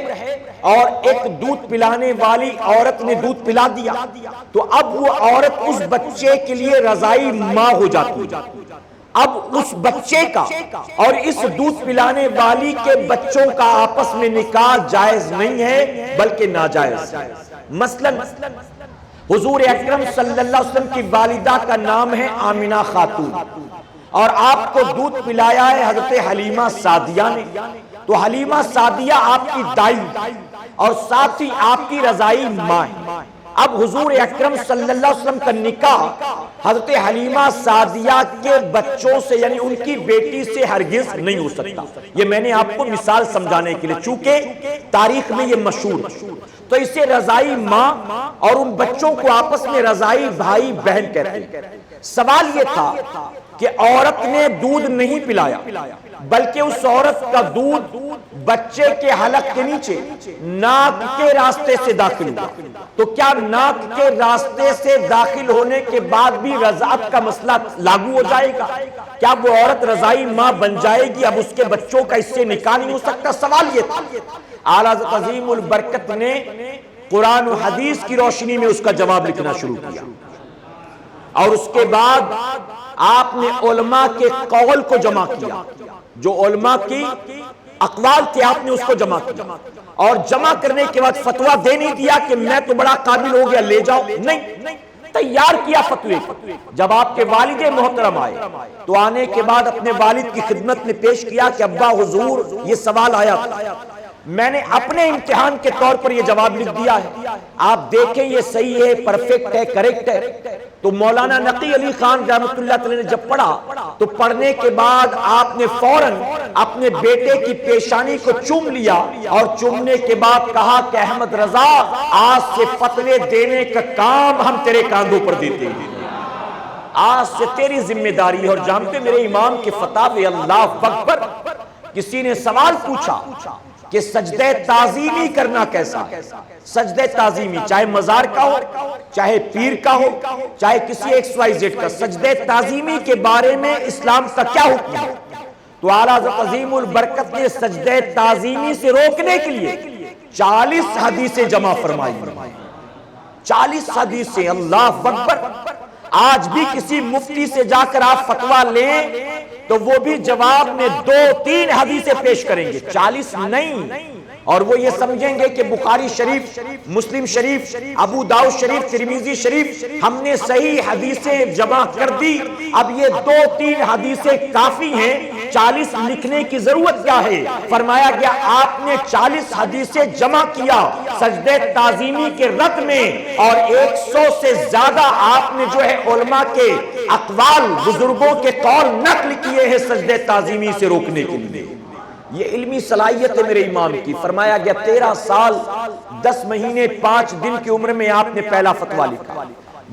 اور ایک دودھ پلانے والی عورت نے دودھ پلا دیا، تو اب وہ عورت اس بچے کے لیے رضائی ماں ہو جاتی ہے۔ اب اس بچے کا اور اس دودھ پلانے والی کے بچوں کا آپس میں نکاح جائز نہیں ہے بلکہ ناجائز۔ مثلا حضور اکرم صلی اللہ علیہ وسلم کی والدہ کا نام ہے آمنہ خاتون، اور آپ کو دودھ پلایا ہے حضرت حلیمہ سعدیہ نے، تو حلیمہ سعدیہ آپ کی دائی اور ساتھ ہی آپ کی رضائی ماں ہے۔ اب حضور اکرم صلی اللہ علیہ وسلم کا نکاح حضرت حلیمہ سعدیہ کے بچوں سے یعنی ان کی بیٹی سے ہرگز نہیں ہو سکتا۔ یہ میں نے آپ کو مثال سمجھانے کے لیے، چونکہ تاریخ میں یہ مشہور ہے، تو اسے رضائی ماں اور ان بچوں کو آپس میں رضائی بھائی بہن کہتے ہیں۔ سوال یہ تھا کہ عورت نے دودھ نہیں پلایا بلکہ اس عورت کا دودھ بچے کے حلق کے نیچے ناک کے راستے سے داخل ہوا تو کیا ناک کے راستے سے داخل ہونے کے بعد بھی رضاعت کا مسئلہ لاگو ہو جائے گا؟ کیا وہ عورت رضائی ماں بن جائے گی؟ اب اس کے بچوں کا اس سے نکاح نہیں ہو سکتا؟ سوال یہ تھا۔ اعلیٰ حضرت عظیم البرکت نے قرآن و حدیث کی روشنی میں اس کا جواب لکھنا شروع کیا، اور اس کے بعد آپ نے علماء کے قول کو جمع کیا، جو علماء کی اقوال تھے آپ نے اس کو جمع کیا، اور جمع کرنے کے بعد فتویٰ دے نہیں دیا کہ میں تو بڑا قابل ہو گیا لے جاؤ، نہیں، تیار کیا فتوے کو۔ جب آپ کے والد محترم آئے تو آنے کے بعد اپنے والد کی خدمت میں پیش کیا کہ ابا حضور یہ سوال آیا تھا، میں نے اپنے امتحان کے طور پر یہ جواب لکھ دیا ہے، آپ دیکھیں یہ صحیح ہے، پرفیکٹ ہے، کریکٹ ہے۔ تو مولانا نقی علی خان رحمۃ اللہ تعالی نے جب پڑھا تو پڑھنے کے بعد آپ نے فوراً اپنے بیٹے کی پیشانی کو چوم لیا، اور چومنے کے بعد کہا کہ احمد رضا آج سے فتوے دینے کا کام ہم تیرے کاندھوں پر دیتے ہیں، آج سے تیری ذمہ داری ہے۔ اور جانتے میرے امام کے فتاوے، اللہ اکبر، کسی نے سوال پوچھا کہ سجدہ تعظیمی کرنا کیسا ہے؟ سجدہ تعظیمی چاہے مزار کا ہو، چاہے پیر کا ہو، چاہے کسی XYZ کا، سجدہ تعظیمی کے بارے میں اسلام کا کیا حکم ہے؟ تو اعلیٰ حضرت عظیم البرکت نے سجدہ تعظیمی سے روکنے کے لیے 40 حدیثیں جمع فرمائی، 40 حدیثیں، اللہ اکبر۔ آج بھی کسی مفتی سے جا کر آپ فتویٰ لیں تو وہ بھی جواب میں 2-3 حدیثیں پیش کریں گے، 40 نہیں، اور وہ یہ سمجھیں گے کہ بخاری شریف، مسلم شریف، ابو داؤد شریف، ترمذی شریف ہم نے صحیح حدیثیں جمع کر دی، اب یہ 2-3 حدیثیں کافی ہیں، 40 لکھنے کی ضرورت کیا ہے؟ فرمایا گیا آپ نے 40 حدیثیں جمع کیا سجدہ تعظیمی کے رد میں، اور 100 سے زیادہ آپ نے جو ہے علماء کے اقوال، بزرگوں کے قول نقل کیے ہیں سجدہ تعظیمی سے روکنے کے لیے۔ یہ علمی صلاحیت ہے میرے امام کی۔ فرمایا گیا 13 سال 10 مہینے 5 دن کی عمر میں آپ نے پہلا فتویٰ لکھا،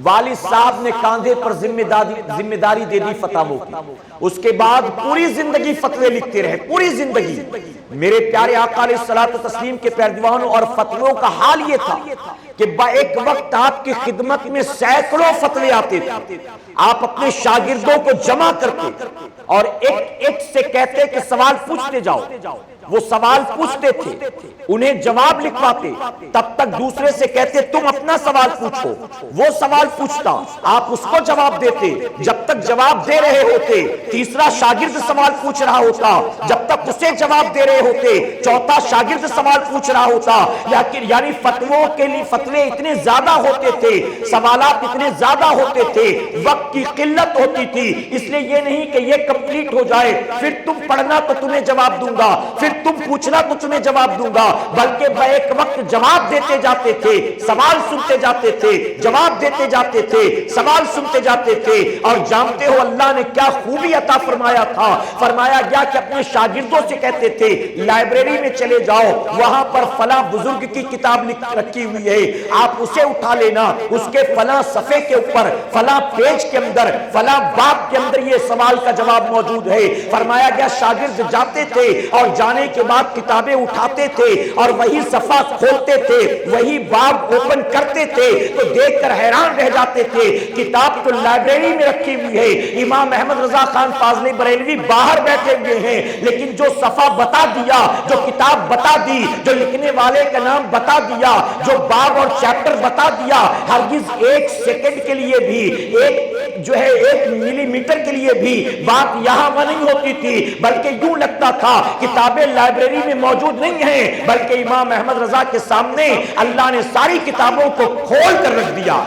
والد صاحب نے کاندھے پر ذمہ داری دے دی فتاووں کی، اس کے بعد پوری زندگی فتوے لکھتے رہے، پوری زندگی۔ میرے پیارے آقا علیہ الصلوۃ والتسلیم کے پیروانوں اور فتووں کا حال یہ تھا کہ ایک وقت آپ کی خدمت میں سینکڑوں فتوے آتے تھے، آپ اپنے شاگردوں کو جمع کرتے اور ایک سے کہتے کہ سوال پوچھتے جاؤ، وہ سوال پوچھتے تھے، انہیں جواب لکھواتے، تب تک دوسرے سے کہتے تم اپنا سوال پوچھو، وہ سوال پوچھتا، آپ اس کو جواب دیتے، جب تک جواب دے رہے ہوتے تیسرا شاگرد سوال پوچھ رہا ہوتا، جب تک اسے جواب دے رہے ہوتے چوتھا شاگرد سوال پوچھ رہا ہوتا۔ یعنی فتووں کے لیے فتوے اتنے زیادہ ہوتے تھے، سوالات اتنے زیادہ ہوتے تھے، وقت کی قلت ہوتی تھی، اس لیے یہ نہیں کہ یہ کمپلیٹ ہو جائے پھر تم پڑھنا تو تمہیں جواب دوں گا، پھر تم پوچھنا تو تمہیں جواب دوں گا، بلکہ ایک وقت جواب دیتے جاتے تھے، سوال سنتے جاتے تھے، جواب دیتے جاتے تھے، سوال سنتے جاتے تھے۔ اور جانتے ہو اللہ نے کیا خوبی عطا فرمایا تھا؟ فرمایا گیا کہ اپنے شاگردوں سے کہتے تھے لائبریری میں چلے جاؤ، وہاں پر فلاں بزرگ کی کتاب رکھی ہوئی ہے، آپ اسے اٹھا لینا، اس کے فلاں صفحے کے اوپر، فلاں پیج کے اندر، فلاں باب کے اندر یہ سوال کا جواب موجود ہے۔ فرمایا گیا شاگرد جاتے تھے اور جانے کے بعد کتابیں اٹھاتے تھے اور وہی صفحہ کھولتے تھے، وہی باب اوپن کرتے تھے تو دیکھ کر حیران رہ جاتے تھے، کتاب تو لائبریری میں رکھی ہوئی ہے، امام احمد رضا خان فاضلی بریلوی باہر بیٹھے ہوئے ہیں، لیکن جو صفحہ بتا دیا، جو کتاب بتا دی، جو لکھنے والے کا نام بتا دیا، جو باب اور چیپٹر بتا دیا، ہرگز 1 سیکنڈ کے لیے بھی، ایک ملی میٹر کے لیے بھی بات یہاں وہ نہیں ہوتی تھی، بلکہ یوں لگتا تھا کتابیں لائبریری میں موجود نہیں ہیں، بلکہ امام احمد رضا کے سامنے اللہ نے ساری کتابوں کو کھول کر رکھ دیا۔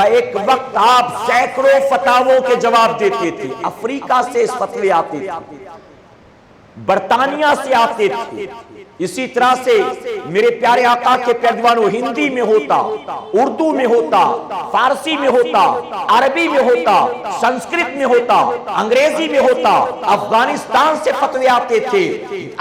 ایک وقت آپ سینکڑوں فتاووں کے جواب دیتے تھے، افریقہ سے اس فتوے آتے تھے، برطانیہ سے آتے تھے، اسی طرح سے میرے پیارے آقا کے پیروانوں ہندی میں ہوتا، اردو میں ہوتا، فارسی میں ہوتا، عربی میں ہوتا، سنسکرت میں ہوتا، انگریزی میں ہوتا، افغانستان سے فتوے آتے تھے۔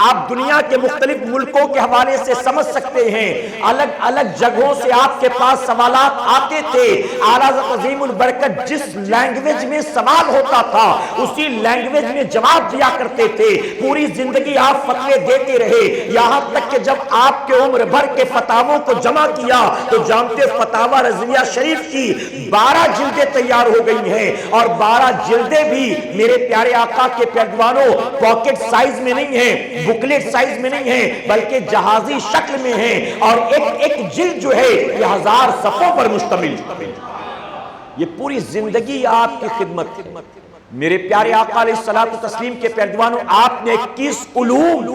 آپ دنیا کے مختلف ملکوں کے حوالے سے سمجھ سکتے ہیں، الگ الگ جگہوں سے آپ کے پاس سوالات آتے تھے۔ اعلیٰ حضرت عظیم البرکت جس لینگویج میں سوال ہوتا تھا اسی لینگویج میں جواب دیا کرتے تھے، پوری پوری زندگی آپ فتوے دیتے رہے، یہاں تک کہ جب آپ کے عمر بھر کے فتاووں کو جمع کیا تو جانتے فتاوی رضویہ شریف کی 12 جلدیں تیار ہو گئی ہیں، اور 12 جلدیں بھی میرے پیارے آقا کے پیروانوں پاکٹ سائز میں نہیں ہیں، بکلیٹ سائز میں نہیں ہیں، بلکہ جہازی شکل میں ہیں، اور ایک جلد جو ہے یہ 1000 صفحوں پر مشتمل۔ یہ پوری زندگی آپ کی خدمت ہے میرے پیارے آقا علیہ الصلوۃ والتسلیم کے پیروانوں۔ آپ نے 21 علوم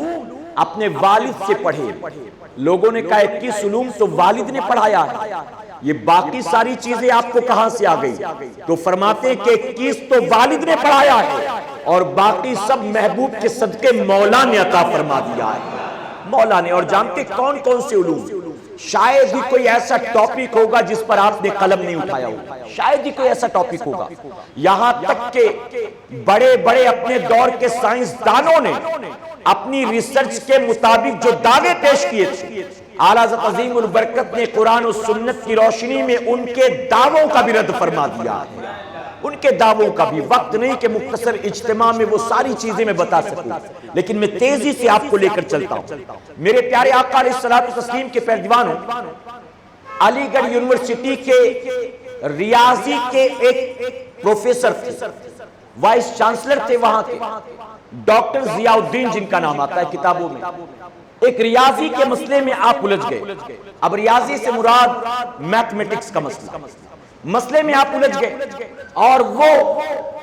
اپنے والد سے پڑھے۔ لوگوں نے کہا 21 علوم تو والد نے پڑھایا ہے، یہ باقی ساری چیزیں آپ کو کہاں سے آ گئی؟ تو فرماتے ہیں کہ 21 تو والد نے پڑھایا ہے اور باقی سب محبوب کے صدقے مولا نے عطا فرما دیا ہے، مولا نے۔ اور جانتے کون کون سے علوم؟ شاید ہی کوئی ایسا ٹاپک ہوگا جس پر آپ نے قلم نہیں اٹھایا ہوگا، شاید ہی کوئی ایسا ٹاپک ہوگا، یہاں تک کہ بڑے بڑے اپنے دور کے سائنسدانوں نے اپنی ریسرچ کے مطابق جو دعوے پیش کیے تھے، اعلیٰ حضرت عظیم البرکت نے قرآن و سنت کی روشنی میں ان کے دعووں کا بھی رد فرما دیا ہے، ان کے دعووں کا بھی۔ وقت نہیں کہ مختصر اجتماع میں وہ ساری چیزیں میں بتا سکوں، لیکن میں تیزی سے آپ کو لے کر چلتا ہوں۔ میرے پیارے آقا علیہ الصلوۃ والتسلیم کے پیروانوں، علی گڑھ یونیورسٹی کے ریاضی کے ایک پروفیسر تھے، وائس چانسلر تھے وہاں کے، ڈاکٹر ضیاء الدین جن کا نام آتا ہے کتابوں میں۔ ایک ریاضی کے مسئلے میں آپ الجھ گئے، اب ریاضی سے مراد میتھمیٹکس کا مسئلے میں آپ الجھ گئے، اور وہ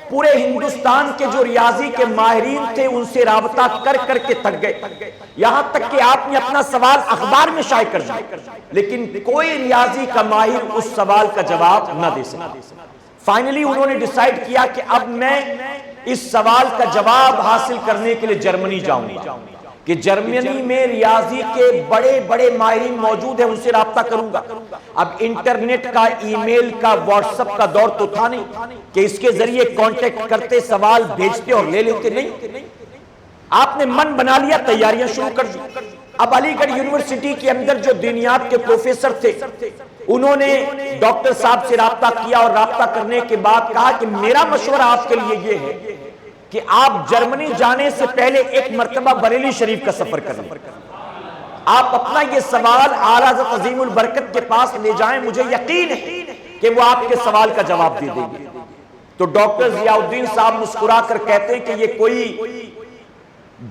پورے ہندوستان کے جو ریاضی کے ماہرین تھے ان سے رابطہ کر کر کے تھک گئے، یہاں تک کہ آپ نے اپنا سوال اخبار میں شائع کر دیا، لیکن کوئی ریاضی کا ماہر اس سوال کا جواب نہ دے سکا۔ فائنلی انہوں نے ڈیسائیڈ کیا کہ اب میں اس سوال کا جواب حاصل کرنے کے لیے جرمنی جاؤں گا، کہ جرمنی میں ریاضی کے بڑے بڑے ماہرین موجود ہیں، ان سے رابطہ کروں گا۔ اب انٹرنیٹ کا، ای میل کا، واٹس ایپ کا دور تو تھا نہیں کہ اس کے ذریعے کانٹیکٹ کرتے، سوال بھیجتے اور لے لیتے، نہیں۔ آپ نے من بنا لیا، تیاریاں شروع کر دی۔ اب علی گڑھ یونیورسٹی کے اندر جو دینیات کے پروفیسر تھے انہوں نے ڈاکٹر صاحب سے رابطہ کیا، اور رابطہ کرنے کے بعد کہا کہ میرا مشورہ آپ کے لیے یہ ہے کہ آپ جرمنی جانے سے پہلے ایک مرتبہ بریلی شریف کا سفر کریں، آپ اپنا یہ سوال اعلیٰ حضرت عظیم البرکت کے پاس لے جائیں، مجھے یقین ہے کہ وہ آپ کے سوال کا جواب دے دیں گے۔ تو ڈاکٹر ضیاء الدین صاحب مسکرا کر کہتے ہیں کہ یہ کوئی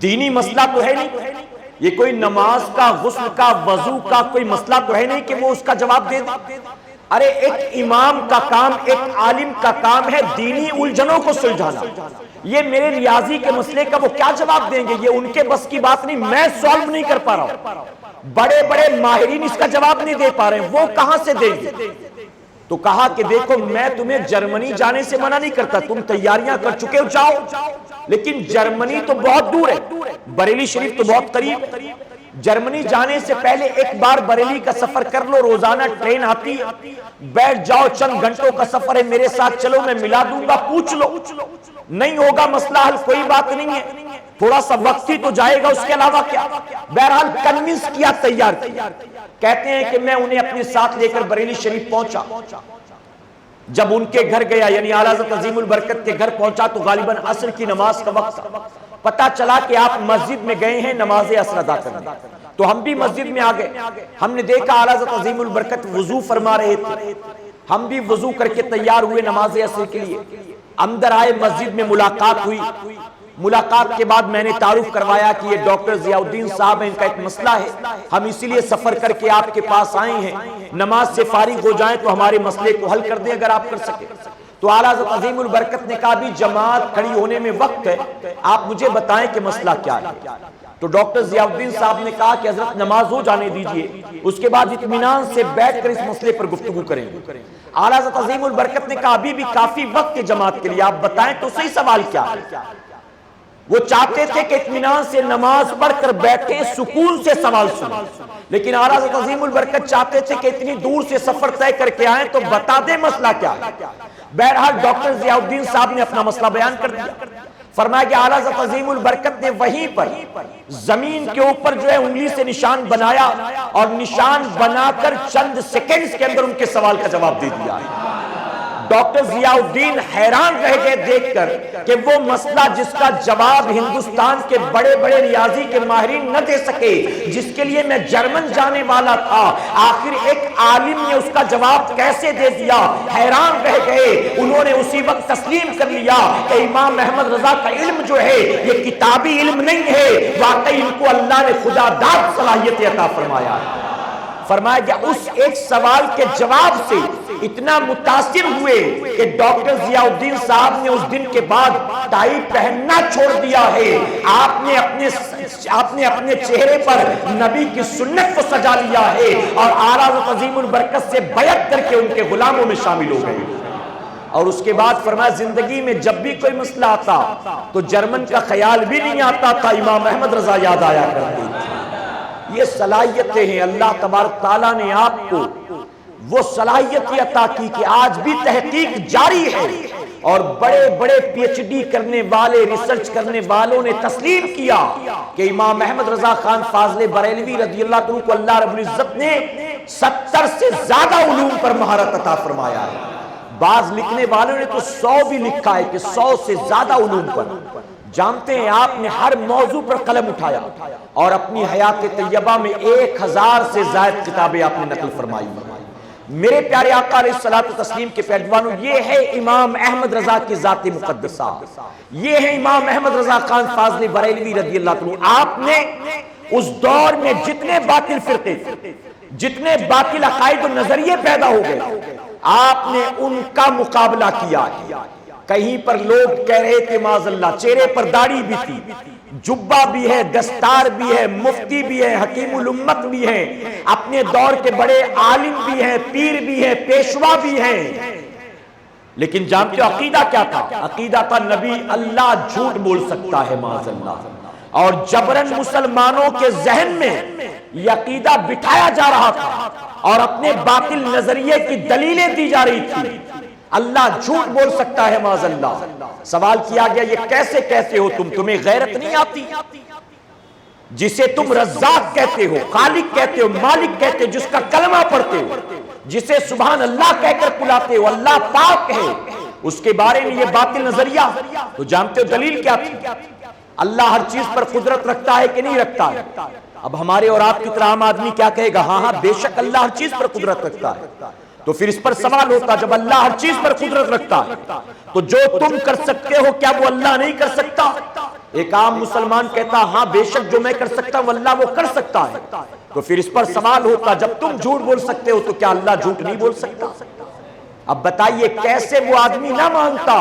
دینی مسئلہ تو ہے نہیں، یہ کوئی نماز کا، غسل کا، وضو کا کوئی مسئلہ تو ہے نہیں کہ وہ اس کا جواب دے دیں۔ ارے ایک امام کا کام، ایک عالم کا کام ہے دینی الجھنوں کو سلجھانا، یہ میرے ریاضی کے مسئلے کا وہ کیا جواب دیں گے؟ یہ ان کے بس کی بات نہیں، میں سالو نہیں کر پا رہا ہوں، بڑے بڑے ماہرین اس کا جواب نہیں دے پا رہے ہیں، وہ کہاں سے دیں گے؟ تو کہا کہ دیکھو میں تمہیں جرمنی جانے سے منع نہیں کرتا، تم تیاریاں کر چکے ہو جاؤ، لیکن جرمنی تو بہت دور ہے، بریلی شریف تو بہت قریب ہے، جرمنی جانے سے پہلے ایک بار بریلی کا سفر کر لو، روزانہ ٹرین آتی ہے، بیٹھ جاؤ، چند گھنٹوں کا سفر ہے، میرے ساتھ چلو، میں ملا دوں گا، پوچھ لو، نہیں ہوگا مسئلہ حل کوئی بات نہیں ہے، تھوڑا سا وقت ہی تو جائے گا، اس کے علاوہ کیا؟ بہرحال کنونس کیا، تیار کیا۔ کہتے ہیں کہ میں انہیں اپنے ساتھ لے کر بریلی شریف پہنچا، جب ان کے گھر گیا، یعنی اعلیٰ حضرت عظیم البرکت کے گھر پہنچا تو غالباً عصر کی نماز کا وقت تھا، پتا چلا کہ آپ مسجد میں گئے ہیں نماز عصر ادا کرنے، تو ہم بھی مسجد میں آگئے، ہم نے دیکھا اعلیٰ حضرت عظیم البرکت وضو فرما رہے تھے، ہم بھی وضو کر کے تیار ہوئے نماز عصر کے لیے، اندر آئے، مسجد میں ملاقات ہوئی، ملاقات کے بعد میں نے تعارف کروایا کہ یہ ڈاکٹر ضیاء الدین صاحب ہیں، ان کا ایک مسئلہ ہے، ہم اسی لیے سفر کر کے آپ کے پاس آئے ہیں، نماز سے فارغ ہو جائیں تو ہمارے مسئلے کو حل کر دیں اگر آپ کر سکیں۔ تو اعلیٰ حضرت عظیم البرکت نے کہا بھی جماعت کھڑی ہونے میں وقت ہے، آپ مجھے بتائیں کہ مسئلہ کیا ہے۔ تو ڈاکٹر ضیاء الدین صاحب نے کہا کہ حضرت نماز ہو جانے دیجئے، اس کے بعد اطمینان سے بیٹھ کر اس مسئلے پر گفتگو کریں گے۔ اعلیٰ حضرت عظیم البرکت نے کہا ابھی بھی کافی وقت ہے جماعت کے لیے، آپ بتائیں تو صحیح سوال کیا ہے۔ وہ چاہتے تھے کہ اطمینان سے نماز پڑھ کر بیٹھے، سکون سے سوال سنیں، لیکن اعلیٰ حضرت عظیم البرکت چاہتے تھے کہ اتنی دور سے سفر طے کر کے آئیں تو بتا دیں مسئلہ کیا ہے۔ بہرحال ڈاکٹر ضیاء الدین صاحب نے اپنا مسئلہ بیان کر دیا، فرمایا کہ اعلیٰ حضرت عظیم البرکت نے وہیں پر زمین کے اوپر جو ہے انگلی سے نشان بنایا، اور نشان بنا کر چند سیکنڈز کے اندر ان کے سوال کا جواب دے دیا۔ ڈاکٹر ضیاء الدین حیران رہ گئے دیکھ کر کہ وہ مسئلہ جس کا جواب ہندوستان کے بڑے بڑے ریاضی کے ماہرین نہ دے سکے، جس کے لیے میں جرمن جانے والا تھا، آخر ایک عالم نے اس کا جواب کیسے دے دیا، حیران رہ گئے۔ انہوں نے اسی وقت تسلیم کر لیا کہ امام احمد رضا کا علم جو ہے یہ کتابی علم نہیں ہے، واقعی ان کو اللہ نے خدا داد صلاحیت عطا فرمایا ہے۔ فرمایا گیا اس ایک سوال کے جواب سے اتنا متاثر ہوئے کہ ڈاکٹر ضیاء الدین صاحب نے اس دن کے بعد ٹائی پہننا چھوڑ دیا ہے۔ آپ نے اپنے چہرے پر نبی کی سنت کو سجا لیا ہے اور اعلیٰ و عظیم البرکت سے بیعت کر کے ان کے غلاموں میں شامل ہو گئے۔ اور اس کے بعد فرمایا زندگی میں جب بھی کوئی مسئلہ آتا تو جرمن کا خیال بھی نہیں آتا تھا، امام احمد رضا یاد آیا کرتے تھے۔ یہ صلاحیتیں ہیں، اللہ تبارک تعالیٰ نے آپ کو وہ صلاحیت عطا کی کہ آج بھی تحقیق جاری ہے اور بڑے بڑے پی ایچ ڈی کرنے والے، ریسرچ کرنے والوں نے تسلیم کیا کہ امام احمد رضا خان فاضل بریلوی رضی اللہ عنہ کو اللہ رب العزت نے 70 سے زیادہ علوم پر مہارت عطا فرمایا ہے۔ بعض لکھنے والوں نے تو 100 بھی لکھا ہے کہ 100 سے زیادہ علوم پر۔ جانتے ہیں آپ نے ہر موضوع پر قلم اٹھایا اور اپنی حیات طیبہ میں 1000 سے زائد کتابیں آپ نے نقل فرمائی۔ میرے پیارے آقا علیہ الصلوۃ والتسلیم کے پیروانوں، یہ ہے امام احمد رضا کی ذات مقدسہ، یہ ہے امام احمد رضا خان فاضل بریلوی رضی اللہ عنہ۔ آپ نے اس دور میں جتنے باطل فرقے، جتنے باطل عقائد و نظریے پیدا ہو گئے، آپ نے ان کا مقابلہ کیا۔ کہیں پر لوگ کہہ رہے تھے معاذ اللہ، چہرے پر داڑھی بھی تھی، جبہ بھی ہے، دستار بھی ہے، مفتی بھی ہے، حکیم الامت بھی ہے، اپنے دور کے بڑے عالم بھی ہیں، پیر بھی ہیں، پیشوا بھی ہیں، لیکن جانتے ہو عقیدہ کیا تھا؟ عقیدہ تھا نبی اللہ جھوٹ بول سکتا ہے معاذ اللہ، اور جبرن مسلمانوں کے ذہن میں یہ عقیدہ بٹھایا جا رہا تھا اور اپنے باطل نظریے کی دلیلیں دی جا رہی تھی۔ اللہ جھوٹ بول سکتا ہے معاذ اللہ۔ سوال کیا گیا یہ کیسے کہتے ہو تمہیں غیرت نہیں آتی؟ جسے تم رزاق کہتے ہو، خالق کہتے ہو، مالک کہتے ہو، جس کا کلمہ پڑھتے ہو، جسے سبحان اللہ کہہ کر بلاتے ہو، اللہ پاک ہے، اس کے بارے میں یہ باطل نظریہ، تو جانتے ہو دلیل کیا تھی؟ اللہ ہر چیز پر قدرت رکھتا ہے کہ نہیں رکھتا ہے؟ اب ہمارے اور آپ کی طرح عام آدمی کیا کہے گا؟ ہاں بے شک اللہ ہر چیز پر قدرت رکھتا ہے۔ تو پھر اس پر سوال ہوتا جب اللہ ہر چیز پر قدرت رکھتا ہے تو جو تم کر سکتے ہو کیا وہ اللہ نہیں کر سکتا؟ ایک عام مسلمان کہتا ہاں بے شک جو میں کر سکتا ہوں اللہ وہ کر سکتا ہے۔ تو پھر اس پر سوال ہوتا جب تم جھوٹ بول سکتے ہو تو کیا اللہ جھوٹ نہیں بول سکتا؟ اب بتائیے کیسے وہ آدمی نہ مانتا،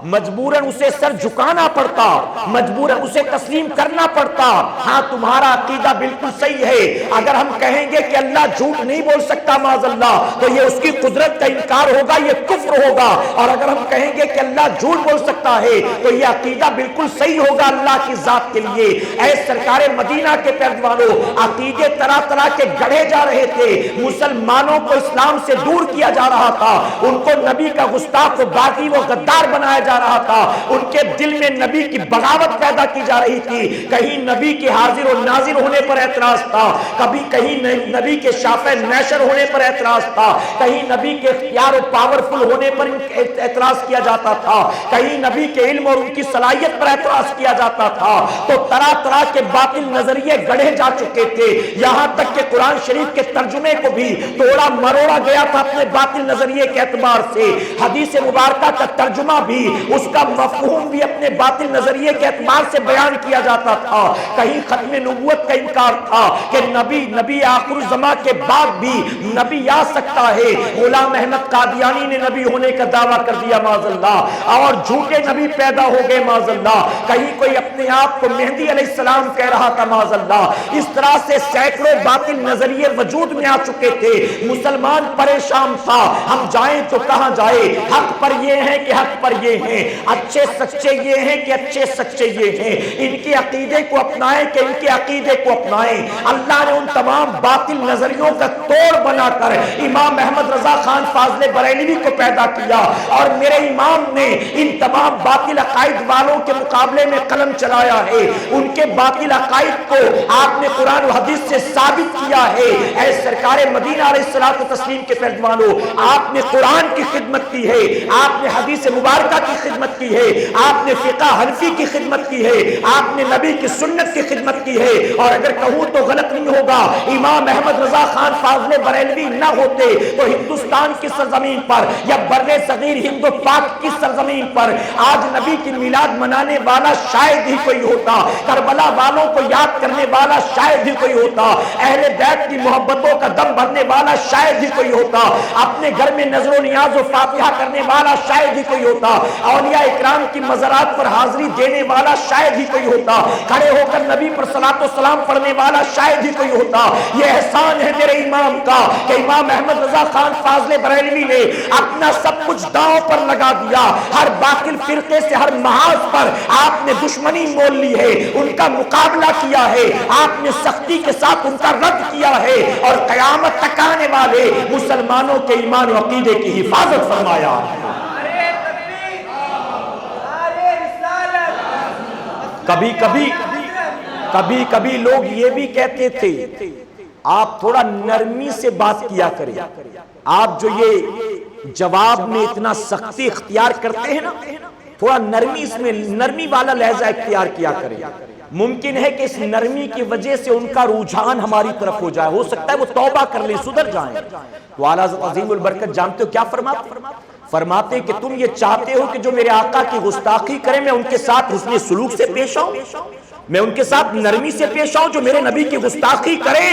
مجبوراً اسے سر جھکانا پڑتا، مجبوراً اسے تسلیم کرنا پڑتا۔ ہاں تمہارا عقیدہ بالکل صحیح ہے، اگر ہم کہیں گے کہ اللہ جھوٹ نہیں بول سکتا معاذ اللہ تو یہ اس کی قدرت کا انکار ہوگا، یہ کفر ہوگا، اور اگر ہم کہیں گے کہ اللہ جھوٹ بول سکتا ہے تو یہ عقیدہ بالکل صحیح ہوگا اللہ کی ذات کے لیے۔ اے سرکار مدینہ کے پیروانوں، عقیدے طرح طرح کے گڑھے جا رہے تھے، مسلمانوں کو اسلام سے دور کیا جا رہا تھا، ان کو نبی کا گستاخ و باغی و غدار بنایا جا رہا تھا، ان کے دل میں نبی کی بغاوت پیدا کی جا رہی تھی، کہیں نبی کے حاضر و ناظر ہونے پر اعتراض تھا، کبھی کہیں نبی کے شافع نیشر ہونے پر اعتراض تھا، کہیں نبی کے اختیار و پاورفل ہونے پر اعتراض کیا جاتا تھا، کہیں نبی کے علم اور ان کی صلاحیت پر اعتراض کیا جاتا تھا۔ تو طرح طرح کے باطل نظریے گڑھے جا چکے تھے، یہاں تک کہ قرآن شریف کے ترجمے کو بھی توڑا مروڑا گیا تھا اپنے باطل نظریے کے اعتبار سے، حدیث مبارکہ کا ترجمہ بھی، اس کا مفہوم بھی اپنے باطل نظریے کے اعتبار سے بیان کیا جاتا تھا۔ کہیں ختم نبوت کا انکار تھا کہ نبی آخر الزمان کے بعد بھی نبی آ سکتا ہے، غلام احمد قادیانی نے نبی ہونے کا دعویٰ کر دیا معاذ اللہ، اور جھوٹے نبی پیدا ہو گئے معاذ اللہ، کہیں کوئی اپنے آپ کو مہدی علیہ السلام کہہ رہا تھا معاذ اللہ۔ اس طرح سے سینکڑوں باطل نظریے وجود میں آ چکے تھے، مسلمان پریشان تھا، ہم جائیں تو کہاں جائے، حق پر یہ ہیں کہ حق پر یہ ہیں، اچھے سچے یہ ہیں کہ اچھے سچے یہ ہیں، ان کے عقیدے کو اپنائیں کہ ان کے عقیدے کو اپنائیں۔ اللہ نے ان تمام باطل نظریوں کا توڑ بنا کر امام احمد رضا خان فاضل بریلوی کو پیدا کیا، اور میرے امام نے ان تمام باطل عقائد والوں کے مقابلے میں قلم چلایا ہے، ان کے باطل عقائد کو آپ نے قرآن و حدیث سے ثابت کیا ہے۔ اے سرکار مدینہ علیہ الصلوۃ والتسلیم کے پیروانوں، آپ نے قرآن قرآن کی خدمت کی ہے، آپ نے حدیث مبارکہ کی خدمت کی ہے، آپ نے فقہ حنفی کی خدمت کی ہے، آپ نے نبی کی سنت کی خدمت کی ہے۔ اور اگر کہوں تو غلط نہیں ہوگا، امام احمد رضا خان فاضل بریلوی نہ ہوتے تو ہندوستان کی سرزمین پر یا بر صغیر ہند و پاک کی سرزمین پر آج نبی کی میلاد منانے والا شاید ہی کوئی ہوتا، کربلا والوں کو یاد کرنے والا شاید ہی کوئی ہوتا، اہل بیت کی محبتوں کا دم بھرنے والا شاید ہی کوئی ہوتا، اپنے گھر میں نظر و نیاز و فاتحہ کرنے والا شاید ہی کوئی ہوتا، اولیاء اکرام کی مزارات پر حاضری دینے والا شاید ہی کوئی ہوتا، کھڑے ہو کر نبی پر صلاۃ و سلام پڑھنے والا شاید ہی کوئی ہوتا۔ یہ احسان ہے میرے امام کا کہ امام احمد رضا خان فاضل بریلوی نے اپنا سب کچھ داؤں پر لگا دیا، ہر باطل فرقے سے ہر محاذ پر آپ نے دشمنی مول لی ہے، ان کا مقابلہ کیا ہے، آپ نے سختی کے ساتھ ان کا رد کیا ہے، اور قیامت تک آنے والے مسلمانوں کے ایمان و عقیدے کی حفاظت فرمایا ہے۔ کبھی کبھی لوگ یہ بھی کہتے تھے آپ تھوڑا نرمی سے بات کیا کریں، آپ جو یہ جواب میں اتنا سختی اختیار کرتے ہیں نا، تھوڑا نرمی، اس میں نرمی والا لہجہ اختیار کیا کریں، ممکن ہے کہ اس نرمی کی وجہ سے ان کا رجحان ہماری طرف ہو جائے، ہو سکتا ہے وہ توبہ کر لیں، سدھر جائیں۔ تو اعلیٰ حضرت عظیم البرکت جانتے ہو کیا فرماتے کہ تم یہ چاہتے ہو کہ جو میرے آقا کی گستاخی کریں میں ان کے ساتھ حسن سلوک سے پیش آؤں، میں ان کے ساتھ نرمی سے پیش آؤں، جو میرے نبی کی گستاخی کریں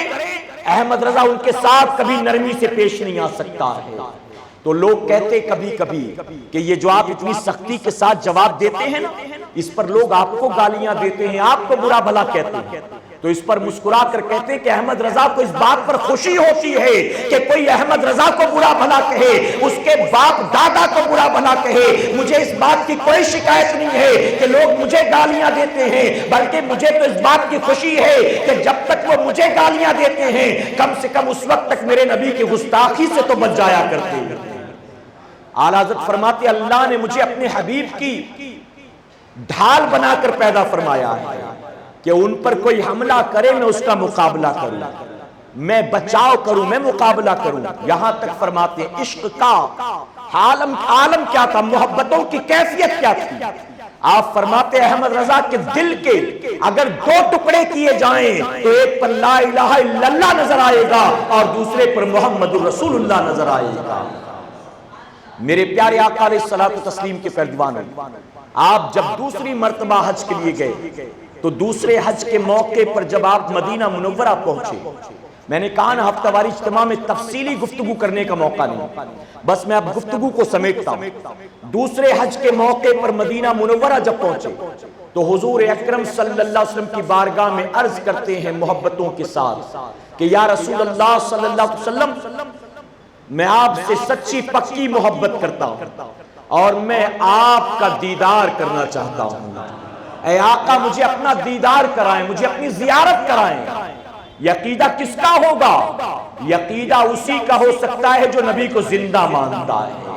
احمد رضا ان کے ساتھ کبھی نرمی سے پیش نہیں آ سکتا ہے۔ تو لوگ کہتے کبھی کبھی کہ یہ جو آپ اتنی سختی کے ساتھ جواب دیتے ہیں نا، اس پر لوگ آپ کو گالیاں دیتے ہیں، آپ کو برا بھلا کہتے ہیں، تو اس پر مسکرا کر کہتے ہیں کہ احمد رضا کو اس بات پر خوشی ہوتی ہے کہ کوئی احمد رضا کو برا بھلا کہے، اس کے باپ دادا کو برا بھلا کہے، مجھے اس بات کی کوئی شکایت نہیں ہے کہ لوگ مجھے گالیاں دیتے ہیں، بلکہ مجھے تو اس بات کی خوشی ہے کہ جب تک وہ مجھے گالیاں دیتے ہیں کم سے کم اس وقت تک میرے نبی کی گستاخی سے تو بچ جایا کرتے ہیں۔ اعلیٰ حضرت فرماتے اللہ نے مجھے اپنے حبیب کی ڈھال بنا کر پیدا فرمایا ہے کہ ان پر کوئی حملہ کرے میں اس کا مقابلہ کروں، میں بچاؤ کروں، میں مقابلہ کروں۔ یہاں تک فرماتے ہیں عشق کا عالم کیا تھا، محبتوں کی کیفیت کیا تھی۔ آپ فرماتے احمد رضا کے دل کے اگر دو ٹکڑے کیے جائیں تو ایک پر لا الہ الا اللہ نظر آئے گا اور دوسرے پر محمد الرسول اللہ نظر آئے گا۔ میرے پیارے آقا علیہ الصلوۃ والتسلیم کے پیروانوں، آپ جب دوسری مرتبہ حج کے لیے گئے تو دوسرے حج کے موقع پر جب آپ مدینہ منورہ پہنچے، میں نے کہا نا ہفتہ واری اجتماع میں تفصیلی گفتگو کرنے کا موقع نہیں، بس میں اب گفتگو کو سمیٹتا ہوں۔ دوسرے حج کے موقع پر مدینہ منورہ جب پہنچے تو حضور اکرم صلی اللہ علیہ وسلم کی بارگاہ میں عرض کرتے ہیں محبتوں کے ساتھ کہ یا رسول اللہ صلی اللہ علیہ وسلم، میں آپ سے سچی پکی محبت کرتا ہوں اور میں آپ کا دیدار کرنا چاہتا ہوں۔ اے آقا مجھے اپنا دیدار کرائیں، مجھے اپنی زیارت کرائیں۔ یقیدہ کس کا ہوگا؟ یقیدہ اسی کا ہو سکتا ہے جو نبی کو زندہ مانتا ہے،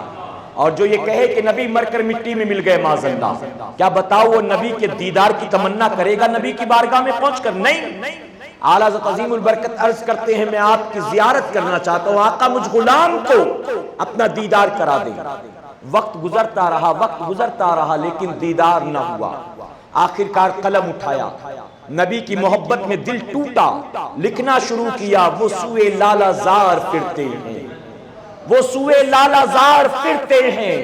اور جو یہ کہے کہ نبی مر کر مٹی میں مل گئے معاذ اللہ، کیا بتاؤ وہ نبی کے دیدار کی تمنا کرے گا نبی کی بارگاہ میں پہنچ کر؟ نہیں۔ اعلیٰ حضرت عظیم البرکت عرض کرتے ہیں میں آپ کی زیارت کرنا چاہتا ہوں، آقا مجھ غلام کو اپنا دیدار کرا دیں۔ وقت گزرتا رہا لیکن دیدار نہ ہوا۔ آخرکار قلم اٹھایا، نبی کی محبت میں دل ٹوٹا، لکھنا شروع کیا وہ سوئے لالا زار پھرتے ہیں، وہ سوئے لالا زار پھرتے ہیں،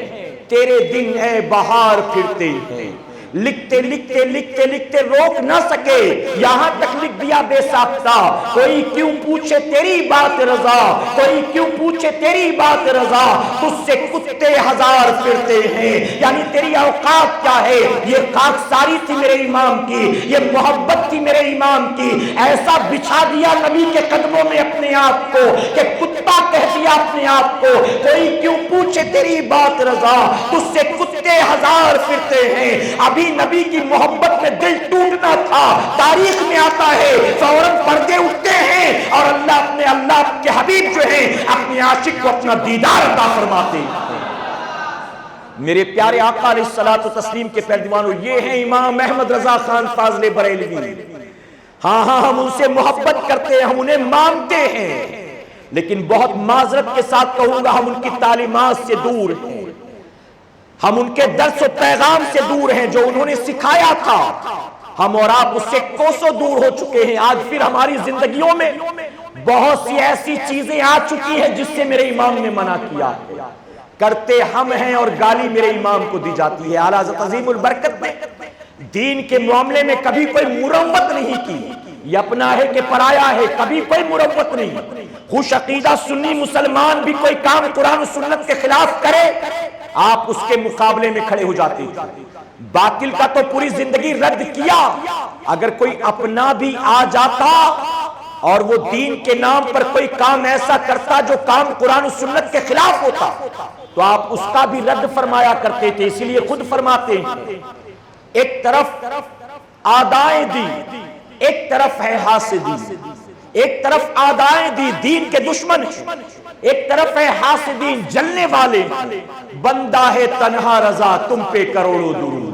تیرے دن اے بہار پھرتے ہیں۔ لکھتے لکھتے لکھتے لکھتے روک نہ سکے، یہاں تک لکھ دیا بے ساختہ، کوئی کیوں پوچھے تیری بات رضا، کوئی کیوں پوچھے تیری بات رضا، تجھ سے کتے ہزار پھرتے ہیں۔ یعنی تیری اوقات کیا ہے؟ یہ خاک ساری تھی میرے امام کی، یہ محبت تھی میرے امام کی، ایسا بچھا دیا نبی کے قدموں میں اپنے آپ کو کہ کتا کہہ دیا اپنے آپ کو، کوئی کیوں پوچھے تیری بات رضا، تجھ سے کتے ہزار پھرتے ہیں۔ ابھی نبی کی محبت میں دل ٹوٹنا تھا، تاریخ میں آتا ہے فوراً پردے اٹھتے ہیں اور اللہ کے حبیب جو ہیں اپنے عاشق کو اپنا دیدار عطا فرماتے ہیں۔ میرے پیارے آقا علیہ الصلوۃ والتسلیم کے پیروانوں، یہ ہیں امام احمد رضا خان فاضل بریلوی۔ ہاں ہم ان سے محبت کرتے ہیں، ہم انہیں مانتے ہیں، لیکن بہت معذرت کے ساتھ کہوں گا ہم ان کی تعلیمات سے دور ہیں، ہم ان کے درس و پیغام سے دور ہیں جو انہوں نے سکھایا تھا، ہم اور آپ اس سے کوسوں دور ہو چکے ہیں۔ آج پھر ہماری زندگیوں میں بہت سی ایسی چیزیں آ چکی ہیں جس سے میرے امام نے منع کیا ہے، کرتے ہم ہیں اور گالی میرے امام کو دی جاتی ہے۔ اعلیٰ حضرت عظیم البرکت نے دین کے معاملے میں کبھی کوئی مروت نہیں کی، یہ اپنا ہے کہ پرایا ہے، کبھی کوئی مروت نہیں۔ خوش عقیدہ سنی مسلمان بھی کوئی کام قرآن و سنت کے خلاف کرے، آپ اس کے مقابلے میں کھڑے ہو جاتے ہیں۔ باطل کا تو پوری زندگی رد کیا، اگر کوئی اپنا بھی آ جاتا اور وہ دین کے نام پر کوئی کام ایسا کرتا جو کام قرآن و سنت کے خلاف ہوتا تو آپ اس کا بھی رد فرمایا کرتے تھے۔ اسی لیے خود فرماتے ہیں ایک طرف آدائیں دی، ایک طرف ہے حاسدی، ایک طرف آدائیں دی دین کے دشمن، ایک طرف ہے حاسدین جلنے والے، بندہ ہے تنہا رضا تم پہ کروڑوں درود،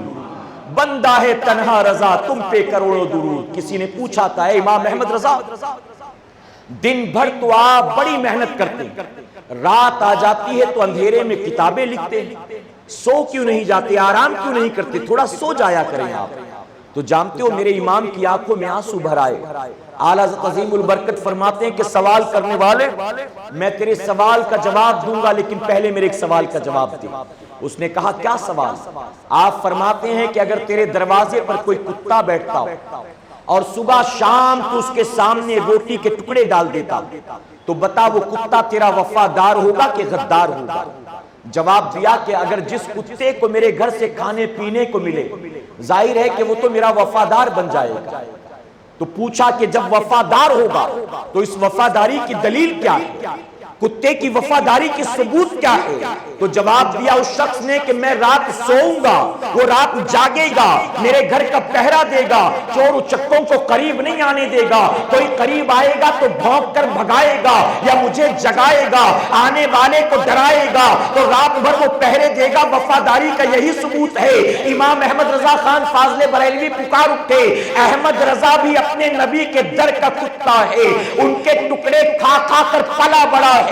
بندہ ہے تنہا رضا تم پہ کروڑوں درود۔ کسی نے پوچھا تھا اے امام احمد رضا، دن بھر تو آپ بڑی محنت کرتے ہیں، رات آ جاتی ہے تو اندھیرے میں کتابیں لکھتے ہیں، سو کیوں نہیں جاتے، آرام کیوں نہیں کرتے، تھوڑا سو جایا کریں آپ۔ تو جانتے ہو میرے امام کی آنکھوں میں آنسو بھر آئے۔ اعلیٰ حضرت عظیم البرکت فرماتے ہیں کہ سوال کرنے والے میں تیرے سوال کا جواب دوں گا لیکن پہلے میرے ایک سوال کا جواب دے۔ اس نے کہا کیا سوال؟ آپ فرماتے ہیں کہ اگر تیرے دروازے پر کوئی کتا بیٹھتا ہو اور صبح شام تو اس کے سامنے روٹی کے ٹکڑے ڈال دیتا تو بتا وہ کتا تیرا وفادار ہوگا کہ غدار ہوگا؟ جواب دیا کہ اگر جس کتے کو میرے گھر سے کھانے پینے کو ملے ظاہر ہے کہ وہ تو میرا وفادار بن جائے گا۔ تو پوچھا کہ جب وفادار ہوگا تو اس وفاداری کی دلیل کیا ہے، کتے کی وفاداری کی ثبوت کیا ہے؟ تو جواب دیا اس شخص نے کہ میں رات سوؤں گا، وہ رات جاگے گا، میرے گھر کا پہرا دے گا، چور اچکوں کو قریب نہیں آنے دے گا، کوئی قریب آئے گا تو بھونک کر بھگائے گا یا مجھے جگائے گا، آنے والے کو ڈرائے گا، تو رات بھر وہ پہرے دے گا۔ وفاداری کا یہی ثبوت ہے۔ امام احمد رضا خان فاضل بریلوی پکار اٹھے، احمد رضا بھی اپنے نبی کے در کا کتا ہے، ان کے ٹکڑے کھا کھا کر پلا بڑا ہے۔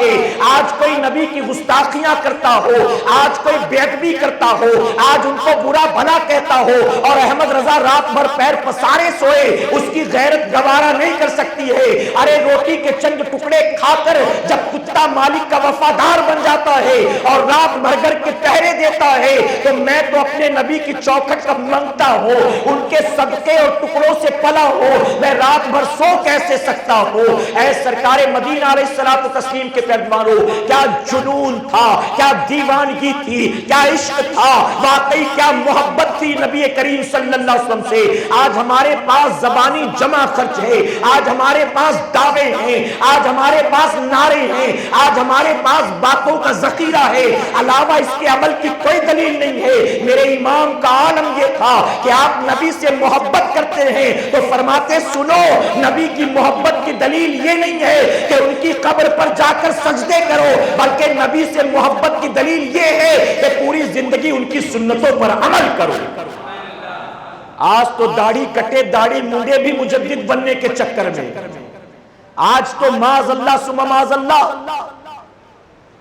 آج کوئی نبی کی گستاخیاں کرتا ہو، آج کوئی بے ادبی کرتا ہو، آج ان کو برا بھلا کہتا ہو اور احمد رضا رات بھر پیر پسارے سوئے، اس کی غیرت گوارا نہیں کر سکتی ہے۔ ارے روٹی کے چند ٹکڑے کھا کر جب کتا مالک کا وفادار بن جاتا ہے اور رات بھر گھر کے پہرے دیتا ہے تو میں تو اپنے نبی کی چوکھٹ کا منگتا ہوں، ان کے صدقے اور ٹکڑوں سے پلا ہو، میں رات بھر سو کیسے سکتا ہوں؟ اے سرکار مدینہ علیہ الصلوۃ والتسلیم کے پیغمبروں، کیا جنون تھا، کیا دیوانگی تھی، کیا عشق تھا، واقعی کیا محبت تھی نبی کریم صلی اللہ علیہ وسلم سے۔ آج ہمارے پاس زبانی جمع خرچ ہے، آج ہمارے پاس دعوے ہیں، آج ہمارے پاس نعرے ہیں، آج ہمارے پاس باتوں کا ذخیرہ ہے، علاوہ اس کے عمل کی کوئی دلیل نہیں ہے۔ میرے امام کا عالم یہ تھا کہ آپ نبی سے محبت کرتے ہیں تو فرماتے سنو، نبی کی محبت کی دلیل یہ نہیں ہے کہ ان کی قبر پر جا کر سجدے کرو، بلکہ نبی سے محبت کی دلیل یہ ہے کہ پوری زندگی ان کی سنتوں پر عمل کرو۔ آج تو داڑھی کٹے داڑھی مونڈے بھی مجدد بننے کے چکر میں، آج تو معاذ اللہ ثم معاذ اللہ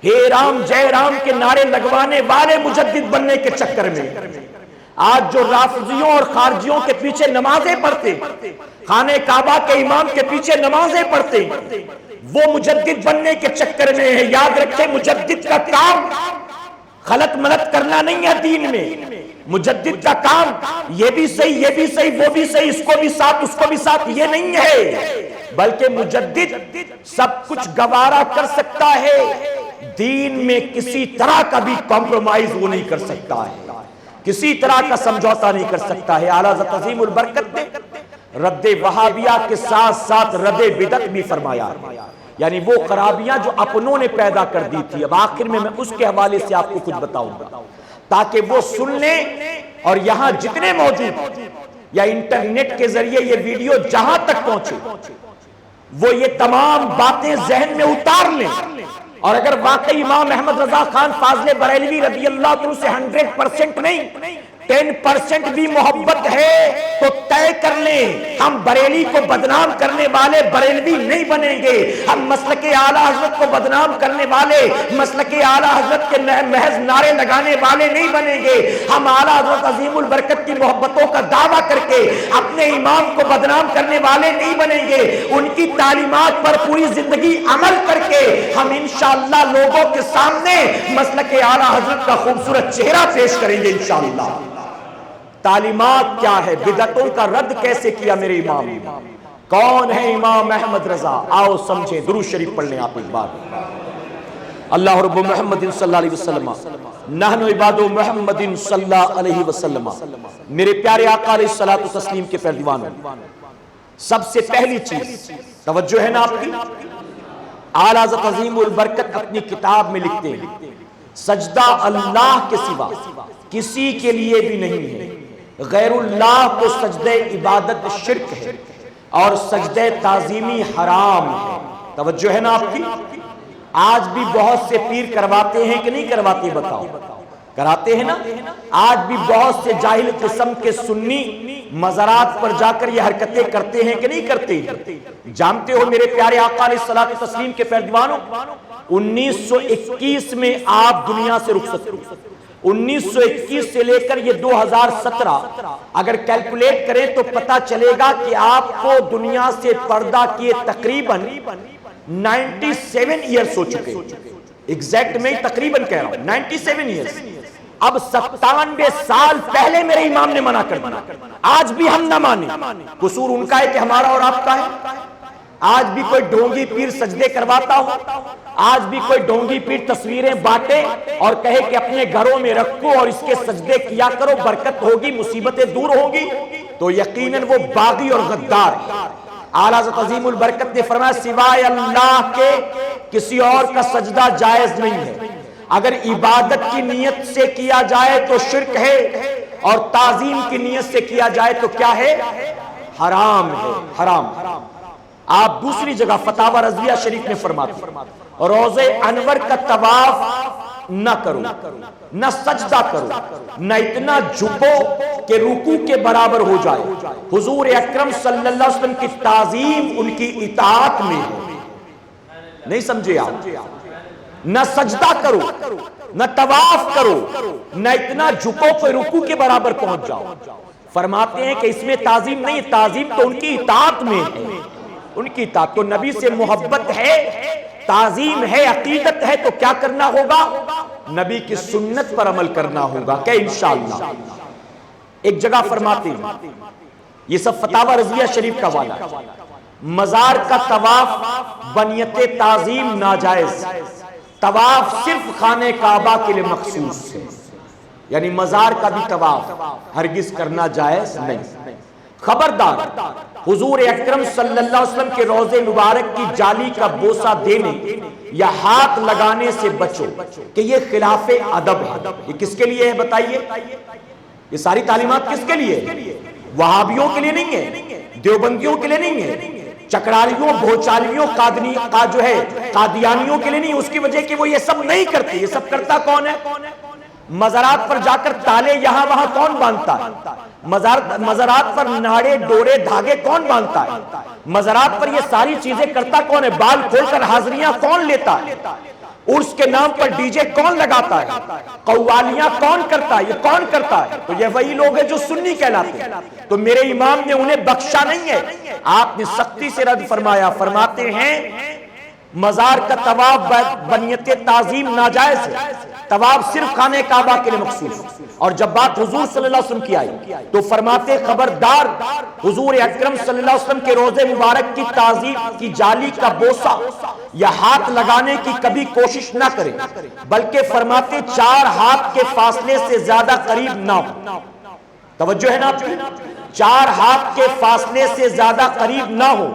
ہے رام جے رام کے نعرے لگوانے والے مجدد بننے کے چکر میں، آج جو رافضیوں اور خارجیوں کے پیچھے نمازیں پڑھتے، خانہ کعبہ کے امام کے پیچھے نمازیں پڑھتے، وہ مجدد بننے کے چکر میں ہے۔ یاد رکھیں مجدد کا کام خلط ملط کرنا نہیں ہے دین میں، مجدد کا کام یہ بھی صحیح یہ بھی صحیح وہ بھی صحیح، اس کو بھی ساتھ اس کو بھی ساتھ یہ نہیں ہے، بلکہ مجدد سب کچھ گوارا کر سکتا ہے، دین میں کسی طرح کا بھی کمپرومائز وہ نہیں کر سکتا ہے، کسی طرح کا سمجھوتا نہیں کر سکتا ہے۔ اعلیٰ حضرت عظیم البرکت نے رد وہابیہ کے ساتھ ساتھ رد بدعت بھی فرمایا، یعنی وہ خرابیاں جو اپنوں نے پیدا کر دی تھی۔ اب آخر میں اس کے حوالے سے آپ کو کچھ بتاؤں گا تاکہ وہ سن لیں، اور یہاں جتنے موجود یا انٹرنیٹ کے ذریعے یہ ویڈیو جہاں تک پہنچے وہ یہ تمام باتیں ذہن میں اتار لیں، اور اگر واقعی امام احمد رضا خان فاضل بریلوی رضی اللہ عنہ سے 100% نہیں 10% بھی محبت ہے تو طے کر لیں ہم بریلی کو بدنام کرنے والے بریلوی نہیں بنیں گے، ہم مسلک اعلیٰ حضرت کو بدنام کرنے والے مسلک اعلیٰ حضرت کے محض نعرے لگانے والے نہیں بنیں گے، ہم اعلیٰ حضرت عظیم البرکت کی محبتوں کا دعویٰ کر کے اپنے امام کو بدنام کرنے والے نہیں بنیں گے، ان کی تعلیمات پر پوری زندگی عمل کر کے ہم انشاءاللہ لوگوں کے سامنے مسلک اعلیٰ حضرت کا خوبصورت چہرہ پیش کریں گے انشاءاللہ۔ تعلیمات کیا ہے، بدعتوں کا رد کیسے کیا میرے امام نے، کون ہے امام احمد رضا، آؤ سمجھیں، درود شریف پڑھ لیں آپ ایک بار۔ اللہ رب محمد صلی اللہ علیہ وسلم نحن عباد محمد صلی اللہ علیہ وسلم۔ میرے پیارے آقا علیہ الصلوۃ والتسلیم کے پیروانوں، سب سے پہلی چیز توجہ ہے نا آپ کی، اعلیٰ حضرت عظیم البرکت اپنی کتاب میں لکھتے ہیں سجدہ اللہ کے سوا کسی کے لیے بھی نہیں ہے، غیر اللہ کو سجدہ عبادت شرک ہے اور سجدہ تعظیمی حرام ہے۔ توجہ ہے نا آپ کی، آج بھی بہت سے پیر کرواتے ہیں کہ نہیں کرواتے، بتاؤ کراتے ہیں نا؟ آج بھی بہت سے جاہل قسم کے سنی مزارات پر جا کر یہ حرکتیں کرتے ہیں کہ نہیں کرتے؟ جانتے ہو میرے پیارے آقا علیہ الصلوۃ والتسلیم کے پیروانوں، 1921 میں آپ دنیا سے رخصت ہوئے، 1921 سے لے کر یہ 2017 اگر کیلکولیٹ کریں تو پتا چلے گا کہ آپ کو دنیا سے پردہ کیے تقریباً 97 ایئرز ہو چکے، ایگزیکٹ میں تقریباً کہہ رہا ہوں 97 ایئرز۔ اب 97 سال پہلے میرے امام نے منع کر دیا، آج بھی ہم نہ مانیں، قصور ان کا ہے کہ ہمارا اور آپ کا ہے؟ آج بھی کوئی ڈھونگی پیر سجدے کرواتا ہو، آج بھی کوئی ڈھونگی پیر تصویریں بانٹے اور کہے کہ اپنے گھروں میں رکھو اور اس کے سجدے کیا کرو، برکت ہوگی، مصیبتیں دور ہوگی، تو یقیناً وہ باغی اور غدار ہے۔ اعلیٰ حضرت عظیم البرکت نے فرمایا سوائے اللہ کے کسی اور کا سجدہ جائز نہیں ہے، اگر عبادت کی نیت سے کیا جائے تو شرک ہے اور تعظیم کی نیت سے کیا جائے تو کیا ہے؟ حرام ہے، حرام۔ آپ دوسری جگہ فتاوی رضویہ شریف میں فرماتے ہیں روضہ انور کا طواف نہ کرو، نہ سجدہ کرو، نہ اتنا جھکو کہ رکوع کے برابر ہو جائے، حضور اکرم صلی اللہ علیہ وسلم کی تعظیم ان کی اطاعت میں ہے۔ نہیں سمجھے آپ؟ نہ سجدہ کرو، نہ طواف کرو، نہ اتنا جھکو کہ رکوع کے برابر پہنچ جاؤ۔ فرماتے ہیں کہ اس میں تعظیم نہیں، تعظیم تو ان کی اطاعت میں ہے، ان کی اطاعت۔ تو نبی سے محبت ہے، تعظیم ہے، عقیدت ہے تو کیا کرنا ہوگا؟ نبی کی سنت پر عمل کرنا ہوگا کہ انشاءاللہ۔ ایک جگہ فرماتے ہیں، یہ سب فتاوی رضویہ شریف کا والا ہے، مزار کا طواف بنیت تعظیم ناجائز، طواف صرف خانہ کعبہ کے لیے مخصوص ہے، یعنی مزار کا بھی طواف ہرگز کرنا جائز نہیں۔ خبردار، حضور اکرم صلی اللہ علیہ وسلم کے روضے مبارک کی جالی کا بوسہ دینے یا ہاتھ لگانے سے بچو کہ یہ خلاف ادب ہے۔ یہ کس کے لیے ہے بتائیے؟ یہ ساری تعلیمات کس کے لیے ہے؟ وہابیوں کے لیے نہیں ہے، دیوبندیوں کے لیے نہیں ہے، چکرالیوں، بھوچالیوں، قادیانیوں کے لیے نہیں، اس کی وجہ کہ وہ یہ سب نہیں کرتے۔ یہ سب کرتا کون ہے؟ مزارات پر جا کر تالے یہاں وہاں کون باندھتا ہے؟ مزارات پر ناڑے، ڈورے، دھاگے کون باندھتا ہے؟ مزارات پر یہ ساری چیزیں کرتا کون ہے؟ بال کھول کر حاضریاں کون لیتا ہے؟ عرس کے نام پر ڈی جے کون لگاتا ہے؟ قوالیاں کون کرتا ہے؟ یہ کون کرتا ہے؟ تو یہ وہی لوگ ہیں جو سنی کہلاتے ہیں۔ تو میرے امام نے انہیں بخشا نہیں ہے، آپ نے سختی سے رد فرمایا، فرماتے ہیں مزار کا طواف بنیت تعظیم ناجائز ہے، طواف صرف خانہ کعبہ کے لیے مخصوص۔ اور جب بات حضور صلی اللہ علیہ وسلم کی آئی تو فرماتے خبردار، حضور اکرم صلی اللہ علیہ وسلم کے روضے مبارک کی تعظیم کی جالی کا بوسہ یا ہاتھ لگانے کی کبھی کوشش نہ کرے، بلکہ فرماتے 4 ہاتھ کے فاصلے سے زیادہ قریب نہ ہو۔ توجہ ہے نا آپ کی؟ 4 ہاتھ کے فاصلے سے زیادہ قریب نہ ہو۔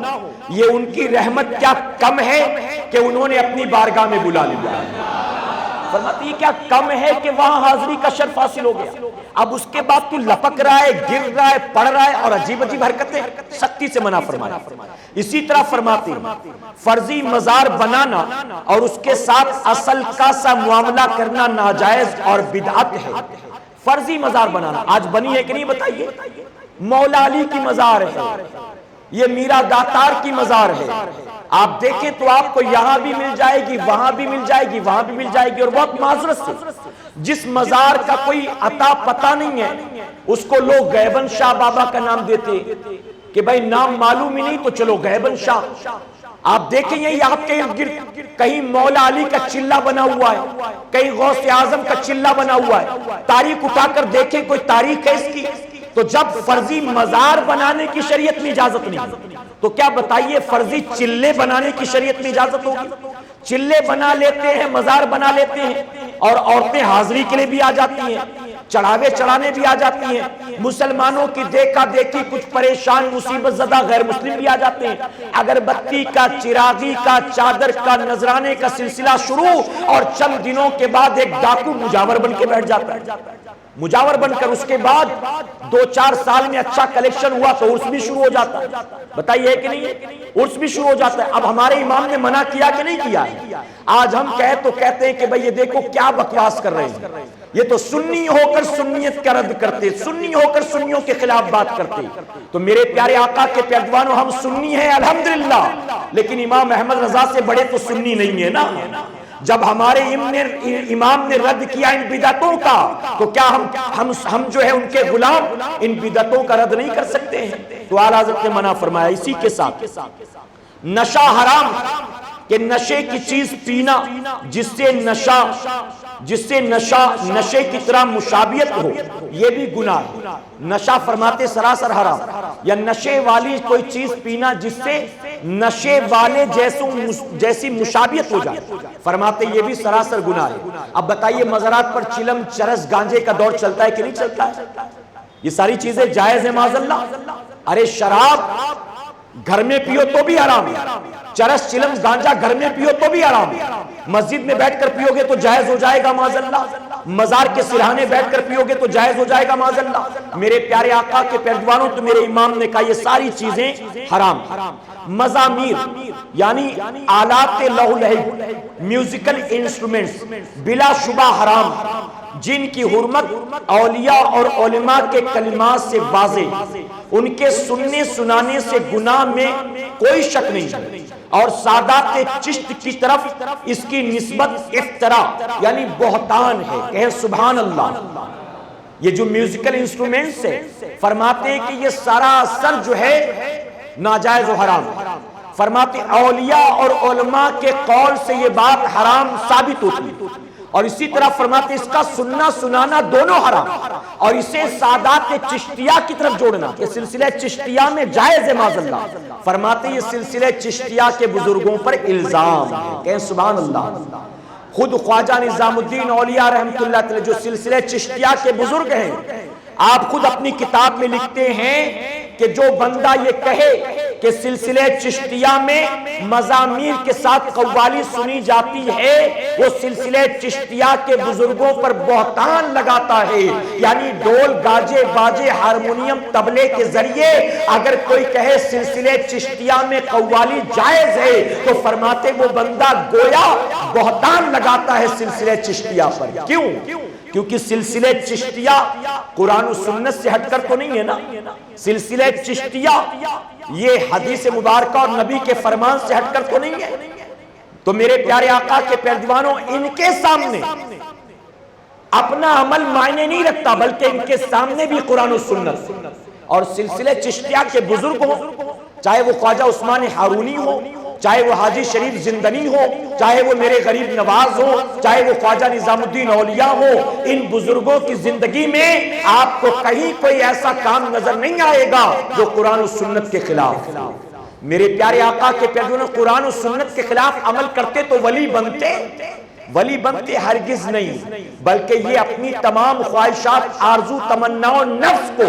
یہ ان کی رحمت کیا کم ہے کہ انہوں نے اپنی بارگاہ میں بلا لیا؟ فرماتے یہ کیا کم ہے کہ وہاں حاضری کا شرف حاصل ہو گیا؟ اب اس کے بعد تو لپک رہا ہے، گر رہا ہے، پڑھ رہا ہے اور عجیب عجیب حرکتیں، سختی سے منع فرمایا۔ اسی طرح فرماتے ہیں فرضی مزار بنانا اور اس کے ساتھ اصل کا سا معاملہ کرنا ناجائز اور بدعت ہے۔ فرضی مزار بنانا آج بنی ہے کہ نہیں بتائیے؟ مولا علی کی مزار ہے، یہ میرا داتار کی مزار ہے، آپ دیکھیں تو آپ کو یہاں بھی مل جائے گی، وہاں بھی مل جائے گی، وہاں بھی مل جائے گی، اور بہت معذرت سے جس مزار کا کوئی عطا پتہ نہیں ہے اس کو لوگ غیبن شاہ بابا کا نام دیتے کہ بھائی نام معلوم ہی نہیں تو چلو غیبن شاہ۔ آپ دیکھیں یہی آپ کے ارد گرد کہیں مولا علی کا چلہ بنا ہوا ہے، کہیں غوث اعظم کا چلہ بنا ہوا ہے، تاریخ اٹھا کر دیکھیں کوئی تاریخ ہے اس کی؟ تو جب فرضی مزار بنانے کی شریعت میں اجازت نہیں تو کیا بتائیے فرضی چلے بنانے کی شریعت میں اجازت ہوگی؟ چلے بنا لیتے ہیں، مزار بنا لیتے ہیں، اور عورتیں حاضری کے لیے بھی آ جاتی ہیں، چڑھاوے چڑھانے بھی آ جاتی ہیں، مسلمانوں کی دیکھا دیکھی کچھ پریشان مصیبت زدہ غیر مسلم بھی آ جاتے ہیں، اگربتی کا، چراغی کا، چادر کا، نذرانے کا سلسلہ شروع، اور چند دنوں کے بعد ایک ڈاکو مجاور بن کے بیٹھ جاتا ہے، مجاور بن کر اس کے بعد 2-4 سال میں اچھا کلیکشن ہوا تو عرس بھی شروع ہو جاتا ہے۔ بتائیے ہے کہ نہیں؟ عرس بھی شروع ہو جاتا ہے۔ اب ہمارے امام نے منع کیا کہ نہیں کیا ہے؟ آج ہم کہتے ہیں کہ بھئی یہ دیکھو کیا بکواس کر رہے ہیں، یہ تو سنی ہو کر سنیت کا رد کرتے، سنی ہو کر سنیوں کے خلاف بات کرتے۔ تو میرے پیارے آقا کے پیروانوں، ہم سنی ہیں الحمدللہ، لیکن امام احمد رضا سے بڑے تو سنی نہیں ہے نا۔ جب ہمارے امام نے رد کیا ان بدعتوں کا تو کیا ہم جو ہے ان کے غلام ان بدعتوں کا رد نہیں کر سکتے ہیں؟ تو اعلیٰ حضرت نے منع فرمایا۔ اسی کے ساتھ نشہ حرام، کہ نشے کی چیز پینا جس سے نشے کی طرح مشابہت ہو، یہ بھی گناہ ہے۔ نشہ فرماتے سراسر حرام، یا نشے والی کوئی چیز پینا جس سے نشے والے جیسی مشابہت ہو جائے، فرماتے یہ بھی سراسر گناہ ہے۔ اب بتائیے مزارات پر چلم، چرس، گانجے کا دور چلتا ہے کہ نہیں چلتا ہے؟ یہ ساری چیزیں جائز ہیں معاذ اللہ؟ ارے شراب گھر میں پیو تو بھی حرام ہے، چرس، چلم، گانجا گھر میں پیو تو بھی حرام ہے، مسجد میں بیٹھ کر پیو گے تو جائز ہو جائے گا معاذ اللہ، مزار کے سرہانے بیٹھ کر پیو گے تو جائز ہو جائے گا معاذ اللہ۔ میرے پیارے آقا کے پیروانوں، تو میرے امام نے کہا یہ ساری چیزیں حرام۔ مزامیر یعنی آلات لہو لہب، میوزیکل انسٹرومنٹس بلا شبہ حرام، جن کی حرمت اولیاء اور علماء کے کلمات سے واضح، ان کے سننے سنانے سے گناہ میں کوئی شک نہیں ہے، اور سادات چشت کی طرف اس کی نسبت افترا یعنی بہتان ہے۔ کہیں سبحان اللہ۔ یہ جو میوزیکل انسٹرومنٹس ہے، فرماتے ہیں کہ یہ سراسر جو ہے ناجائز و حرام، فرماتے اولیاء اور علماء کے قول سے یہ بات حرام ثابت ہوتی ہے، اور اسی طرح فرماتے اس کا سننا سنانا دونوں حرام، اور اسے سادات چشتیہ کی طرف جوڑنا کہ سلسلہ چشتیہ میں جائز ہے معاذ اللہ، فرماتے یہ سلسلہ چشتیہ کے بزرگوں پر الزام ہے۔ کہیں سبحان اللہ۔ خود خواجہ نظام الدین اولیاء رحمت اللہ تعالی جو سلسلہ چشتیہ کے بزرگ ہیں، آپ خود اپنی کتاب میں لکھتے ہیں کہ جو بندہ یہ کہے کہ سلسلہ چشتیہ میں مزامیر کے ساتھ قوالی سنی جاتی ہے، وہ سلسلہ چشتیہ کے بزرگوں پر بہتان لگاتا ہے۔ یعنی ڈول، گاجے، باجے، ہارمونیم، طبلے کے ذریعے اگر کوئی کہے سلسلہ چشتیہ میں قوالی جائز ہے تو فرماتے وہ بندہ گویا بہتان لگاتا ہے سلسلہ چشتیہ پر۔ کیوں؟ کیونکہ سلسلہ چشتیہ قرآن و سنت سے ہٹ کر تو نہیں ہے نا، سلسلہ چشتیہ یہ حدیث مبارکہ اور نبی کے فرمان سے ہٹ کر تو نہیں ہے۔ تو میرے پیارے آقا کے پیروانوں، ان کے سامنے اپنا عمل معنی نہیں رکھتا، بلکہ ان کے سامنے بھی قرآن و سنت اور سلسلہ چشتیہ کے بزرگ ہوں، چاہے وہ خواجہ عثمان ہارونی ہو، چاہے وہ حاجی شریف زندنی ہو، چاہے وہ میرے غریب نواز ہو، چاہے وہ خواجہ نظام الدین اولیاء ہو، ان بزرگوں کی زندگی میں آپ کو کہیں کوئی ایسا کام نظر نہیں آئے گا جو قرآن و سنت کے خلاف۔ میرے پیارے آقا کے پیروانوں، قرآن و سنت کے خلاف عمل کرتے تو ولی بنتے ہرگز نہیں، بلکہ یہ اپنی تمام خواہشات، آرزو، تمناؤں، نفس کو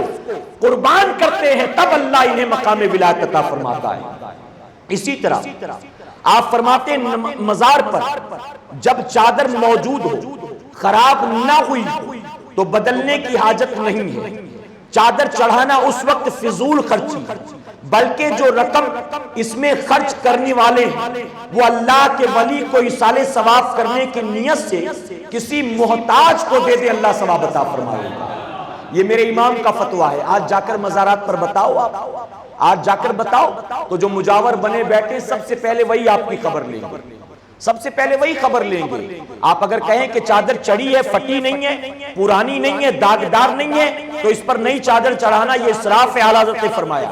قربان کرتے ہیں، تب اللہ انہیں مقام ولایت عطا فرماتا ہے۔ اسی طرح آپ فرماتے ہیں مزار پر جب چادر موجود ہو، خراب نہ ہوئی تو بدلنے کی حاجت نہیں ہے، چادر چڑھانا اس وقت فضول خرچی، بلکہ جو رقم اس میں خرچ کرنے والے ہیں وہ اللہ کے ولی کو ایصال ثواب کرنے کی نیت سے کسی محتاج کو دے دے، اللہ ثواب عطا فرمائے گا۔ یہ میرے امام کا فتویٰ ہے۔ آج جا کر مزارات پر بتاؤ، آج جا کر بتاؤ تو جو مجاور بنے بیٹھے سب سے پہلے وہی آپ کی خبر لیں گے، سب سے پہلے وہی خبر لیں گے۔ آپ اگر کہیں کہ چادر چڑھی ہے، پھٹی نہیں ہے، پرانی نہیں ہے، داغدار نہیں ہے، تو اس پر نئی چادر چڑھانا یہ اسراف ہے، اعلیٰ حضرت نے فرمایا۔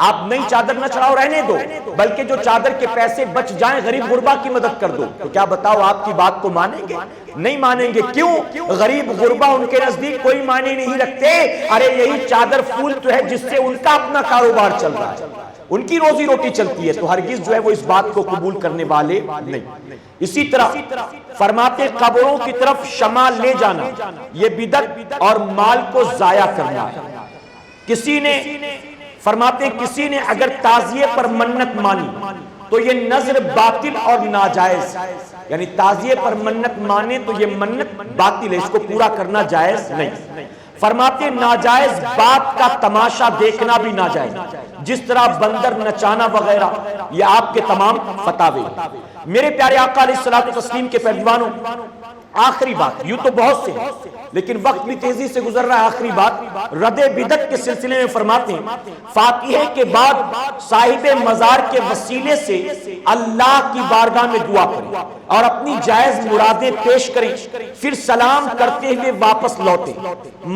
آپ نئی چادر نہ چڑھاؤ، رہنے دو، بلکہ جو چادر کے پیسے بچ جائیں غریب غربا کی مدد کر دو۔ تو کیا بتاؤ آپ کی بات کو مانیں گے؟ نہیں مانیں گے۔ کیوں؟ غریب غربا ان کے نزدیک کوئی معنی نہیں رکھتے۔ ارے یہی چادر پھول تو ہے جس سے ان کا اپنا کاروبار چل رہا ہے، ان کی روزی روٹی چلتی ہے، تو ہرگز جو ہے وہ اس بات کو قبول کرنے والے نہیں۔ اسی طرح فرماتے قبروں کی طرف شمع لے جانا یہ بدعت اور مال کو ضائع کرنا ہے۔ کسی نے فرماتے کسی نے اگر تعزیے پر منت مانی تو یہ نذر باطل اور ناجائز، یعنی تعزیے پر منت مانے تو یہ منت باطل ہے، اس کو پورا کرنا جائز نہیں۔ فرماتے ناجائز بات کا تماشا دیکھنا بھی ناجائز، جس طرح بندر نچانا وغیرہ، یہ آپ کے تمام فتاوے۔ میرے پیارے آقا علیہ الصلوۃ والتسلیم کے پیروانوں، آخری بات، یوں تو بہت سے ہیں لیکن وقت بھی تیزی سے گزر رہا ہے، آخری بات رد بدعت کے سلسلے میں فرماتے ہیں فاتحے کے بعد صاحب مزار کے وسیلے سے اللہ کی بارگاہ میں دعا کریں اور اپنی جائز مرادیں پیش کریں، پھر سلام کرتے ہوئے واپس لوٹیں۔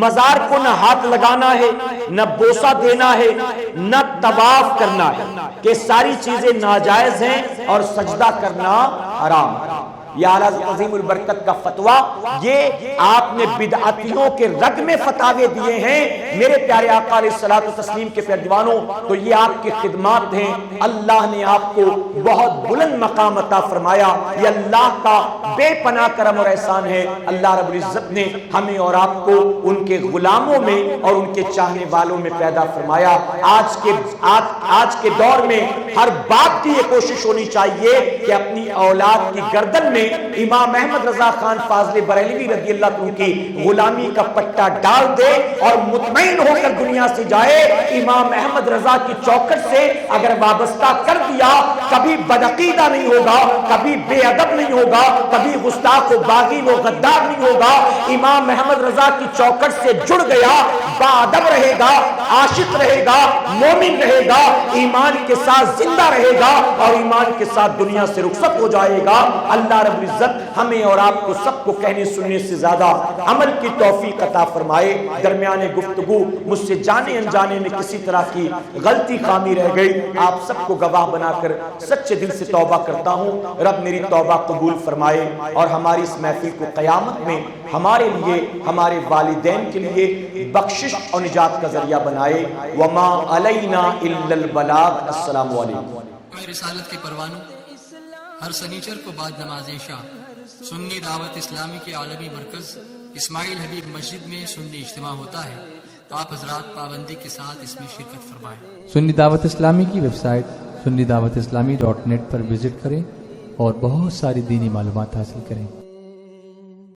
مزار کو نہ ہاتھ لگانا ہے، نہ بوسہ دینا ہے، نہ طواف کرنا ہے، کہ ساری چیزیں ناجائز ہیں اور سجدہ کرنا حرام ہے۔ یہ اعلیٰ عظیم البرکت کا فتویٰ، یہ آپ نے بدعتیوں کے رد میں فتاوے دیے ہیں میرے پیارے آقا علیہ الصلوۃ والتسلیم کے پیروانوں، تو یہ آپ کی خدمات ہیں۔ اللہ نے آپ کو بہت بلند مقام عطا فرمایا، یہ اللہ کا بے پناہ کرم اور احسان ہے۔ اللہ رب العزت نے ہمیں اور آپ کو ان کے غلاموں میں اور ان کے چاہنے والوں میں پیدا فرمایا۔ آج کے دور میں ہر باپ کی یہ کوشش ہونی چاہیے کہ اپنی اولاد کی گردن میں امام احمد رضا خان فاضل بریلوی رضی اللہ عنہ کی غلامی کا پٹا ڈال دے اور مطمئن ہو کر دنیا سے جائے۔ امام احمد رضا کی چوکھٹ سے اگر وابستہ کر دیا، کبھی بدعقیدہ نہیں ہوگا، کبھی بے ادب نہیں ہوگا، کبھی گستاخ و باغی و غدار نہیں ہوگا۔ امام احمد رضا کی چوکھٹ سے جڑ گیا، با ادب رہے گا، عاشق رہے گا، مومن رہے گا، ایمان کے ساتھ زندہ رہے گا اور ایمان کے ساتھ دنیا سے رخصت ہو جائے گا۔ اللہ رب العزت ہمیں اور آپ کو سب کو کہنے سننے سے زیادہ عمل کی توفیق عطا فرمائے۔ درمیان گفتگو مجھ سے جانے انجانے میں کسی طرح کی غلطی خامی رہ گئی، آپ سب کو گواہ بنا کر سچے دل سے توبہ کرتا ہوں۔ رب میری توبہ قبول فرمائے اور ہماری اس محفل کو قیامت میں ہمارے لیے، ہمارے والدین کے لیے بخشش اور نجات کا ذریعہ بنائے۔ وما علینا الا البلاغ۔ السلام علیکم۔ رسالت کے پروانوں، ہر سنیچر کو بعد نماز عشاء سنی دعوت اسلامی کے عالمی مرکز اسماعیل حبیب مسجد میں سنی اجتماع ہوتا ہے، تو آپ حضرات پابندی کے ساتھ اس میں شرکت فرمائیں۔ سنی دعوت اسلامی کی ویب سائٹ سنی دعوت اسلامی .net پر وزٹ کریں اور بہت ساری دینی معلومات حاصل کریں۔